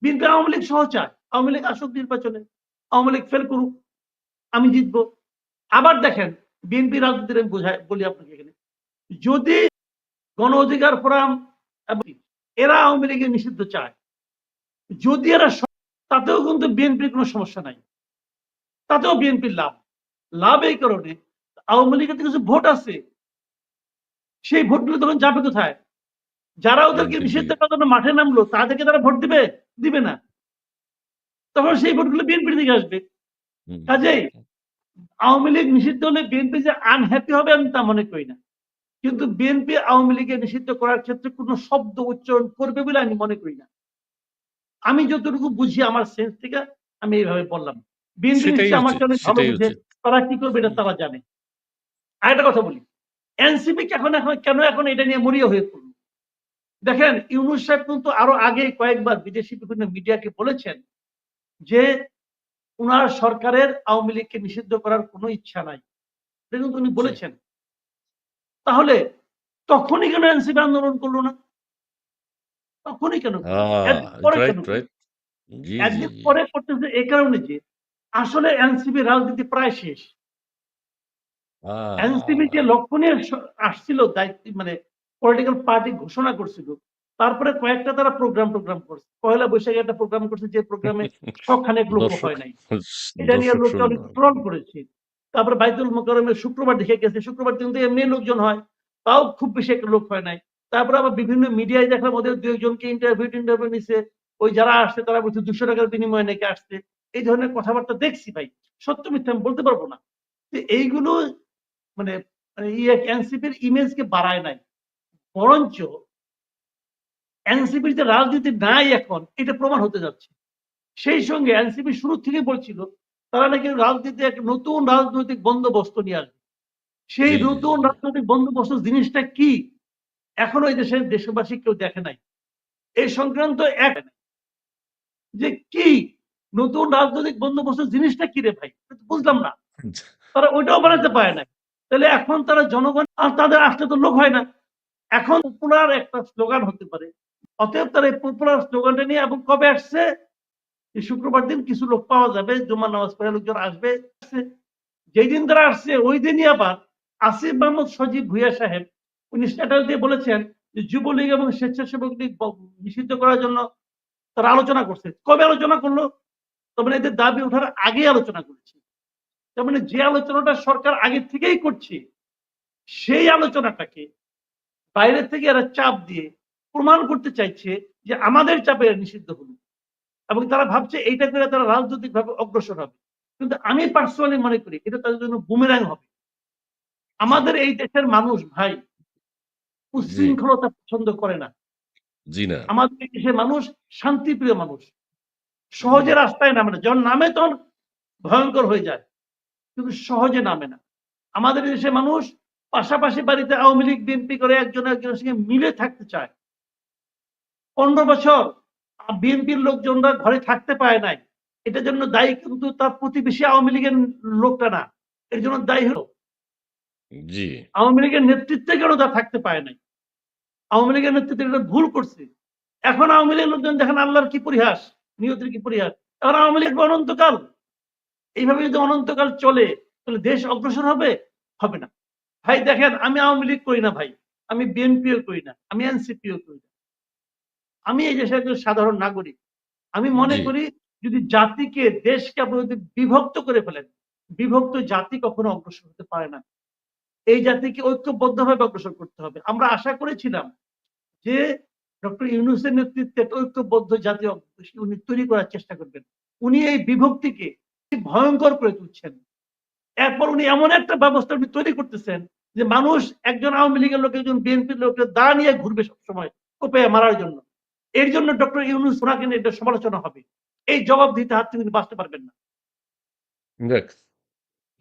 বিএনপি আওয়ামী লীগ সহ চায়, আওয়ামী লীগ আসুক নির্বাচনে, আওয়ামী লীগ ফেল করুক, আমি জিতবো। আবার দেখেন, বিএনপি রাজনীতির আমি বলি আপনাকে এখানে, যদি গণ অধিকার ফোরাম এবং এরা আওয়ামী লীগের নিষিদ্ধ চায়, যদি এরা তাতেও কিন্তু বিএনপির কোনো সমস্যা নাই, তাতেও বিএনপির লাভ। লাভ এই কারণে, আওয়ামী লীগের তো কিছু ভোট আছে, সেই ভোটগুলো তখন যাবে কোথায়? যারা ওদেরকে বিএনপির নিষিদ্ধ দিকে। করার জন্য মাঠে নামলো, তাদেরকে তারা ভোট দিবে? দিবে না। তখন সেই ভোটগুলো বিএনপির দিকে আসবে। হুম, কাজেই আওয়ামী লীগ নিষিদ্ধ হলে বিএনপি যে আনহ্যাপি হবে আমি তা মনে করি না। কিন্তু বিএনপি আওয়ামী লীগের নিষিদ্ধ করার ক্ষেত্রে কোনো শব্দ উচ্চারণ করবে বলে আমি মনে করি না। আমি যতটুকু বুঝি আমার সেন্স থেকে আমি এইভাবে বললাম। বিএনপি সেটাই নিশ্চয়ই আমার উচিত, চেয়ে অনেক ভালো সেটাই বুঝে, উচিত। তারা কি করবে এটা হুম, তারা জানে। আরেকটা কথা বলি, এনসিপি এখন এখন কেন এখন এটা নিয়ে মরিয়া হয়ে পড়লো? দেখেন, ইউনূস সাহেব কিন্তু আরো আগে কয়েকবার বিদেশি বিভিন্ন মিডিয়াকে বলেছেন যে উনার সরকারের আওয়ামী লীগকে নিষিদ্ধ করার কোনো ইচ্ছা নাই, এটা কিন্তু উনি জি। বলেছেন। তাহলে তখনই কেন এনসিপি আন্দোলন করলো না? তখনই কেন করলো না? এতদিন পরে রাইট, কেন করলো? রাইট। জি, জি, একদিন জি। পরে করতেছে এই কারণে যে আসলে এনসিপি রাজনীতি প্রায় শেষ। আ এনসিপি যে লক্ষ্য নিয়ে আসছিল দায়িত্ব, মানে পলিটিক্যাল পার্টি ঘোষণা করছিল, তারপরে কয়েকটা তারা প্রোগ্রাম করছে। পহেলা বৈশাখে একটা প্রোগ্রাম করছে, যে প্রোগ্রামে শখানেক লোক দর্শক, হয় নাই। এটা নিয়ে দর্শক লোকটা শূন্য। অনেক ট্রল করেছে। তারপরে বাইতুল মোকাররমে শুক্রবার দেখে গেছে, শুক্রবার দিন তো এমনি লোকজন হয়, তাও খুব বেশি একটা লোক হয় নাই। তারপরে আবার বিভিন্ন মিডিয়ায় দেখলাম ওদের 2 একজনকে ইন্টারভিউ নিছে, ওই যারা আসছে তারা বলছে 200 টাকার বিনিময়ে নাকি আসছে। এই ধরনের কথাবার্তা দেখছি ভাই, সত্য মিথ্যা আমি বলতে পারবো না। তো এইগুলো মানে মানে এনসিপির ইমেজকে বাড়ায় নাই, বরঞ্চ এনসিপির যে রাজনীতি নাই এখন এটা প্রমাণ হতে যাচ্ছে। সেই সঙ্গে এনসিপি শুরু থেকে বলছিল তারা নাকি রাজনীতি এক নতুন রাজনৈতিক বন্দোবস্ত নিয়ে আসবে। সেই জি, জি, নতুন জি। রাজনৈতিক বন্দোবস্ত জিনিসটা কি এখনো এই দেশের দেশবাসী কেউ দেখে নাই। এই সংক্রান্ত এক যে কি নতুন রাজনৈতিক বন্দোবস্ত জিনিসটা কি রে ভাই? বুঝলাম না। তারা ওইটাও বানাতে পারে নাই। তাহলে এখন তারা জনগণ আর তাদের আসলে তো লোক হয় না। এখন পপুলার একটা স্লোগান হতে পারে। অতএব তারা এই পপুলার স্লোগানটা নিয়ে এবং কবে আসছে? এই শুক্রবার দিন কিছু লোক পাওয়া যাবে, জুমার নামাজ পড়ে লোকজন আসবে। যেদিন তারা আসছে ওই দিনই আবার আসিফ মাহমুদ সজীব ভুঁইয়া সাহেব উনি স্ট্যাটাস দিয়ে বলেছেন যে যুবলীগ এবং স্বেচ্ছাসেবক লীগ নিষিদ্ধ করার জন্য তারা আলোচনা করছে। কবে আলোচনা করলো? তার মানে এদের দাবি ওঠার আগেই আলোচনা করেছে। তার মানে যে আলোচনাটা সরকার আগে থেকেই করছে সেই আলোচনাটাকে বাইরে থেকে এরা চাপ দিয়ে প্রমাণ করতে চাইছে যে আমাদের চাপে এরা নিষিদ্ধ হলো এবং তারা ভাবছে এইটা করে তারা রাজনৈতিক ভাবে অগ্রসর হবে। কিন্তু আমি পার্সোনালি মনে করি এটা তাদের জন্য বুমেরাং হবে। আমাদের এই দেশের মানুষ ভাই জি, উচ্ছৃঙ্খলতা পছন্দ করে না। জি না। আমাদের এই দেশের মানুষ শান্তিপ্রিয় মানুষ। জি, সহজে রাস্তায় নামে না। যখন নামে তখন ভয়ঙ্কর হয়ে যায়। কিন্তু সহজে নামে না। আমাদের দেশের মানুষ পাশাপাশি বাড়িতে আওয়ামী লীগ বিএনপি করে একজন একজনের সঙ্গে মিলে থাকতে চায়। 15 বছর বিএনপির লোকজনরা ঘরে থাকতে পারে নাই। এটার জন্য দায়ী কিন্তু তার প্রতিবেশী আওয়ামী লীগের লোকটা না। এর জন্য দায়ী হলো জি, আওয়ামী লীগের নেতৃত্বে কেন তা থাকতে পারে নাই। আওয়ামী লীগের নেতৃত্বে এটা ভুল করছে। এখন আওয়ামী লীগের লোকজন দেখেন আল্লাহর কি পরিহাস, নিয়তির কি পরিহাস। এখন আওয়ামী লীগ অনন্তকাল। এইভাবে যদি অনন্তকাল চলে তাহলে দেশ অগ্রসর হবে? হবে না। ভাই দেখেন আমি আওয়ামী লীগ করি না ভাই। আমি বিএনপিও করি না। আমি এনসিপিও করি না। আমি এই দেশের একজন সাধারণ নাগরিক। আমি মনে জি, করি যদি জাতিকে দেশকে আপনি যদি বিভক্ত করে ফেলেন, বিভক্ত জাতি কখনো অগ্রসর হতে পারে না। এই জাতিকে ঐক্যবদ্ধভাবে অগ্রসর করতে হবে। আমরা আশা করেছিলাম যে ডক্টর ইউনূসের নেতৃত্বে একটা ঐক্যবদ্ধ জাতি উনি তৈরি করার চেষ্টা করবেন। উনি এই বিভক্তিকে ভয়ঙ্কর করে তুলছেন। এরপর উনি এমন একটা ব্যবস্থা উনি তৈরি করতেছেন যে মানুষ একজন আওয়ামী লীগের লোক একজন বিএনপির লোককে দা নিয়ে ঘুরবে সবসময় কোপে মারার জন্য। এর জন্য ডক্টর ইউনূস ওনাকে নিয়ে এটা সমালোচনা হবে। এই জবাবদিহিতার হাত থেকে তিনি বাঁচতে পারবেন না। দেখ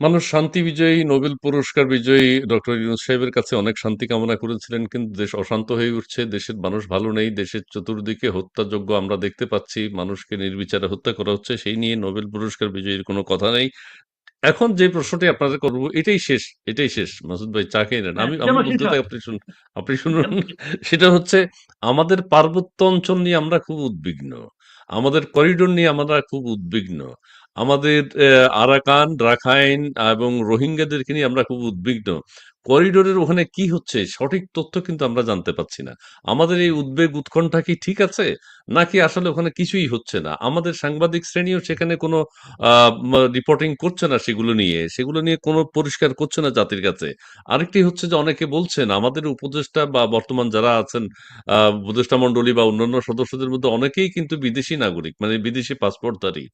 মানুষ শান্তি বিজয়ী নোবেল পুরস্কার বিজয়ী ডক্টর ইউনূস সাহেবের কাছে অনেক শান্তি কামনা করেছিলেন, কিন্তু দেশ অশান্ত হয়ে উঠছে, দেশের মানুষ ভালো নেই, দেশের চতুর্দিকে হত্যাযজ্ঞ আমরা দেখতে পাচ্ছি, মানুষকে নির্বিচারে হত্যা করা হচ্ছে, সেই নিয়ে নোবেল পুরস্কার বিজয়ীর কোনো কথা নেই। এখন যে প্রশ্নটি আপনাদের করব এটাই শেষ, এটাই শেষ। মাসুদ ভাই চা খেয়ে নেন। হ্যাঁ, আমি যেন আমি শেষ বলতে থাকি হয়। আপনি শুনুন। যেন শেষ হয়। সেটা হচ্ছে আমাদের পার্বত্য অঞ্চল নিয়ে আমরা খুব উদ্বিগ্ন। আমাদের করিডোর নিয়ে আমরা খুব উদ্বিগ্ন। আমাদের আরাকান, রাখাইন এবং রোহিঙ্গাদেরকে নিয়ে আমরা খুব উদ্বিগ্ন। করিডোরের ওখানে কি হচ্ছে সঠিক তথ্য কিন্তু আমরা জানতে পাচ্ছি না। আমাদের এই উদ্বেগ উৎকণ্ঠা কি ঠিক আছে? নাকি আসলে ওখানে কিছুই হচ্ছে না? আমাদের সাংবাদিক শ্রেণীও সেখানে কোনো রিপোর্টিং করছে না সেগুলো নিয়ে। সেগুলো নিয়ে কোনো পরিষ্কার করছে না জাতির কাছে। আরেকটি হচ্ছে যে অনেকে বলছেন আমাদের উপদেষ্টা বা বর্তমান যারা আছেন উপদেষ্টা মণ্ডলী বা অন্যান্য সদস্যদের মধ্যে অনেকেই কিন্তু বিদেশী নাগরিক, মানে বিদেশী পাসপোর্টধারী।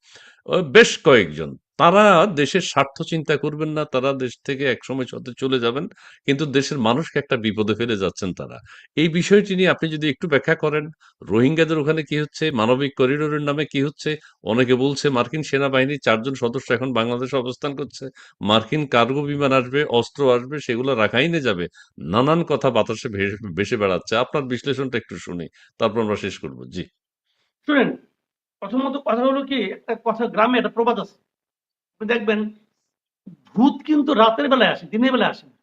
বেশ কয়েকজন। তারা দেশের স্বার্থ চিন্তা করবেন না। তারা দেশ থেকে একসময় চলে যাবেন। কিন্তু দেশের মানুষকে একটা বিপদে ফেলে যাচ্ছেন তারা। এই বিষয়টি নিয়ে আপনি যদি একটু ব্যাখ্যা করেন, রোহিঙ্গাদের ওখানে কি হচ্ছে? মানবিক করিডোরের নামে কি হচ্ছে? অনেকে বলছে মার্কিন সেনাবাহিনীর ৪ জন সদস্য এখন বাংলাদেশে অবস্থান করছে। মার্কিন কার্গো বিমান আসবে, অস্ত্র আসবে, সেগুলো রাখাইনে যাবে। নানান কথা বাতাসে ভেসে বেড়াচ্ছে। আপনার বিশ্লেষণটা একটু শুনি। তারপর আমরা শেষ করব। জি। শুনেন, প্রথমত কথা হলো কি একটা কথা গ্রামে একটা প্রবাদ আছে। আপনি দেখবেন ভূত কিন্তু রাতের বেলায় আসে, দিনের বেলায় আসে না।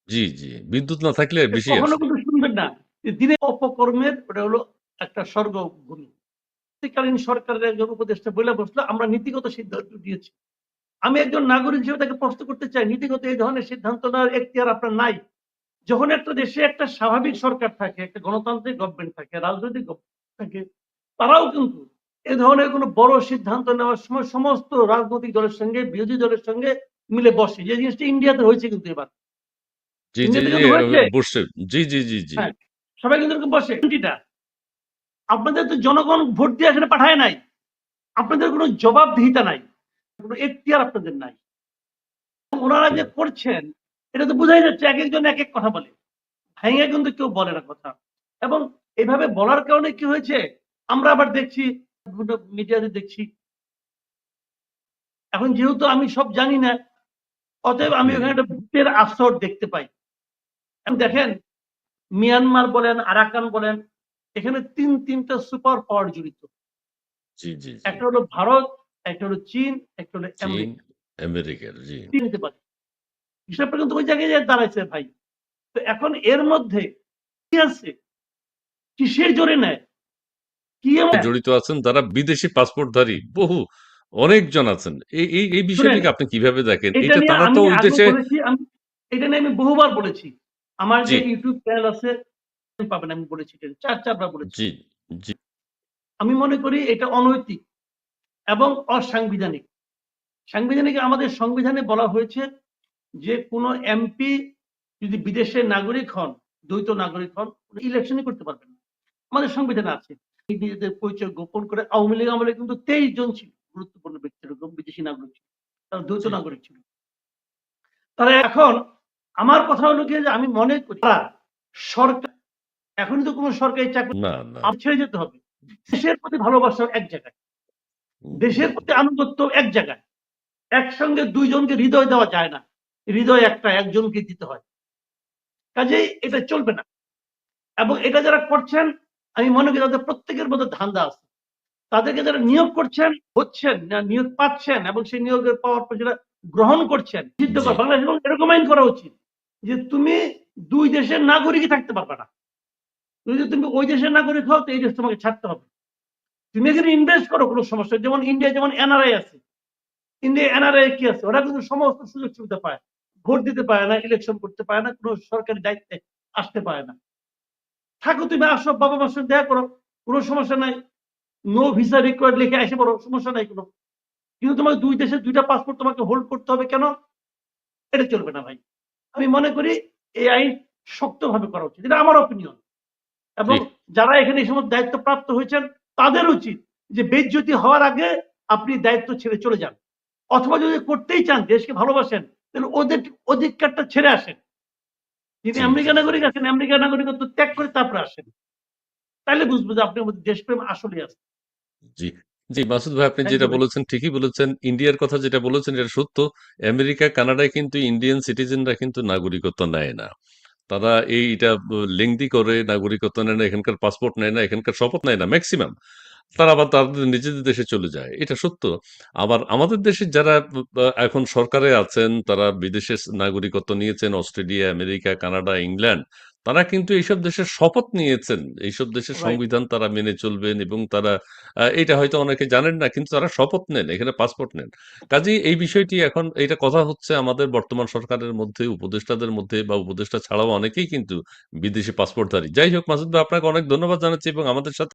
জি, জি। বিদ্যুৎ না থাকলে বেশি কখনো আসে। কিন্তু শুনবেন না যে দিনে অপকর্মের ওটা হলো একটা স্বর্গভূমি। কালীন সরকারের একজন উপদেষ্টা বলে বসলো আমরা নীতিগত সিদ্ধান্ত দিয়েছি। আমি একজন নাগরিক হিসেবে তাকে প্রশ্ন করতে চাই নীতিগত এই ধরনের সিদ্ধান্ত নেওয়ার এখতিয়ার আপনার নাই। যখন একটা দেশে একটা স্বাভাবিক সরকার থাকে, একটা গণতান্ত্রিক গভর্নমেন্ট থাকে, রাজনৈতিক গভর্নমেন্ট থাকে, তারাও কিন্তু এ ধরনের কোনো বড় সিদ্ধান্ত নেওয়ার সময় সমস্ত রাজনৈতিক দলের সঙ্গে বিরোধী দলের সঙ্গে মিলে বসে। যে জিনিসটা ইন্ডিয়াতে হয়েছে কিন্তু এবার। জি, জি, ইন্ডিয়াতে জি। কিন্তু হয়েছে। বসছে। জি, জি, জি, জি। হ্যাঁ, সবাই কিন্তু এরকম বসে। আপনাদের তো জনগণ ভোট দিয়ে এখানে পাঠায় নাই। আপনাদের কোনো জবাবদিহিতা নাই। কোনো এখতিয়ার আপনাদের নাই। ওনারা যে করছেন এটা তো বোঝাই যাচ্ছে একেকজন একেক কথা বলে। ভেঙে কিন্তু কেউ বলে না কথা। এবং এইভাবে বলার কারণে কি হয়েছে, আমরা আবার দেখছি মিডিয়াতে দেখছি। এখন যেহেতু আমি সব জানি না, অতএব আমি ওখানে একটা ভূতের আসর দেখতে পাই। এখন দেখেন, মিয়ানমার বলেন, আরাকান বলেন, এখানে তিনটা সুপার পাওয়ার জড়িত। জি, জি, জি। একটা হলো ভারত, একটা হলো চীন, একটা হলো চীন, আমেরিকা। আমেরিকার, জি। নিতে পারে হিসাবটা কিন্তু ওই জায়গায় দাঁড়াইছে ভাই। তো এখন এর মধ্যে কি আছে, কিসের জোরে নেয়, কি জড়িত আছেন যারা বিদেশি পাসপোর্টধারী বহু অনেকজন আছেন। এই শুনেন, বিষয়টিকে আপনি কিভাবে দেখেন? এটা এটা নিয়ে তারা তো আমি ওই আগেও দেশে বলেছি, এটা নিয়ে আমি বহুবার বলেছি। আমার জি, যে ইউটিউব চ্যানেল আছে পাবেন, আমি বলেছি, চারবার বলেছি। জি, জি, আমি মনে করি এটা অনৈতিক এবং অসাংবিধানিক। সাংবিধানিক আমাদের সংবিধানে বলা হয়েছে যে কোনো এমপি যদি বিদেশের নাগরিক হন, দ্বৈত নাগরিক হন, ইলেকশনই করতে পারবেন না। আমাদের সংবিধানে আছে। নিজেদের পরিচয় গোপন করে আওয়ামী লীগ আমলে কিন্তু 23 জন ছিল গুরুত্বপূর্ণ ব্যক্তি, এরকম বিদেশি নাগরিক ছিল, তারা দ্বৈত জি। নাগরিক ছিল। তারা এখন, আমার কথা হলো গিয়ে যে আমি মনে করি সরকার, এখনই তো কোনো সরকারি চাকরি না, না। ছেড়ে যেতে হবে। দেশের প্রতি ভালোবাসা এক জায়গায়, দেশের প্রতি আনুগত্য এক জায়গায়। একসঙ্গে দুইজনকে হৃদয় দেওয়া যায় না, হৃদয় একটা, একজনকে দিতে হয়। কাজেই এটা চলবে না। এবং এটা যারা করছেন, আমি মনে করি তাদের প্রত্যেকের মধ্যে ধান্দা আছে। তাদেরকে যারা নিয়োগ করছেন, হচ্ছেন না, নিয়োগ পাচ্ছেন এবং সেই নিয়োগের পাওয়ার পর যারা গ্রহণ করছেন, সিদ্ধ জি, করা বাংলাদেশ এবং এরকম আইন করা উচিত যে তুমি দুই দেশের নাগরিকই থাকতে পারবে না। যদি তুমি ওই দেশের নাগরিক হও, তো এই দেশ তোমাকে ছাড়তে হবে। তুমি এখানে ইনভেস্ট করো, কোনো সমস্যা। যেমন ইন্ডিয়া, যেমন এনআরআই আছে, ইন্ডিয়া এনআরআই কি আছে, ওরা কিন্তু সমস্ত সুযোগ সুবিধা পায়, ভোট দিতে পারে না, ইলেকশন করতে পারে না, কোনো সরকারি দায়িত্বে আসতে পারে না। থাকো, তুমি আসো, বাবা মার সঙ্গে দেখা করো, কোনো সমস্যা নাই। নো ভিসা রিকোয়ার্ড লিখে এসে পড়ো, সমস্যা নাই কোনো। কিন্তু তোমাকে দুই দেশের দুইটা পাসপোর্ট তোমাকে হোল্ড করতে হবে কেন? এটা চলবে না ভাই। আমি মনে করি এই আইন শক্তভাবে করা উচিত, এটা আমার অপিনিয়ন। এবং ঠিক। যারা এখানে এই সময় দায়িত্ব প্রাপ্ত হয়েছেন, তাদের উচিত যে বেজ্জতি হওয়ার আগে আপনি দায়িত্ব ছেড়ে চলে যান। অথবা যদি করতেই চান, দেশকে ভালোবাসেন, তাহলে ওদের অধিকারটা ছেড়ে আসেন। যিনি জি, জি, আমেরিকা জি। নাগরিক আছেন, আমেরিকা নাগরিকত্ব ত্যাগ করে তারপরে আসেন। তাইলে বুঝবো যে আপনার মধ্যে দেশপ্রেম আসলে আছে। জি, জি, মাসুদ ভাই আপনি থ্যাংক যেটা ইউ ভাই। বলেছেন ঠিকই বলেছেন। ইন্ডিয়ার কথা যেটা বলেছেন এটা সত্য। আমেরিকা, কানাডায় কিন্তু ইন্ডিয়ান সিটিজেনরা কিন্তু নাগরিকত্ব নেয় না। তারা এইটা লেংদি করে নাগরিকত্ব নেয় না, এখানকার পাসপোর্ট নেয় না, এখানকার শপথ নেয় না ম্যাক্সিমাম। তারা আবার তাদের নিজেদের দেশে চলে যায়। এটা সত্য। আবার আমাদের দেশের যারা এখন সরকারে আছেন, তারা বিদেশের নাগরিকত্ব নিয়েছেন, অস্ট্রেলিয়া, আমেরিকা, কানাডা, ইংল্যান্ড। তারা কিন্তু এইসব দেশের শপথ নিয়েছেন। এইসব দেশের রাইট। সংবিধান তারা মেনে চলবেন এবং তারা এটা হয়তো অনেকে জানেন না, কিন্তু তারা শপথ নেন, এখানে পাসপোর্ট নেন। কাজেই এই বিষয়টি এখন এইটা কথা হচ্ছে আমাদের বর্তমান সরকারের মধ্যে, উপদেষ্টাদের মধ্যে বা উপদেষ্টা ছাড়াও অনেকেই কিন্তু বিদেশি পাসপোর্টধারী। যাই হোক মাসুদ ভাই আপনাকে অনেক ধন্যবাদ জানাচ্ছি এবং আমাদের সাথে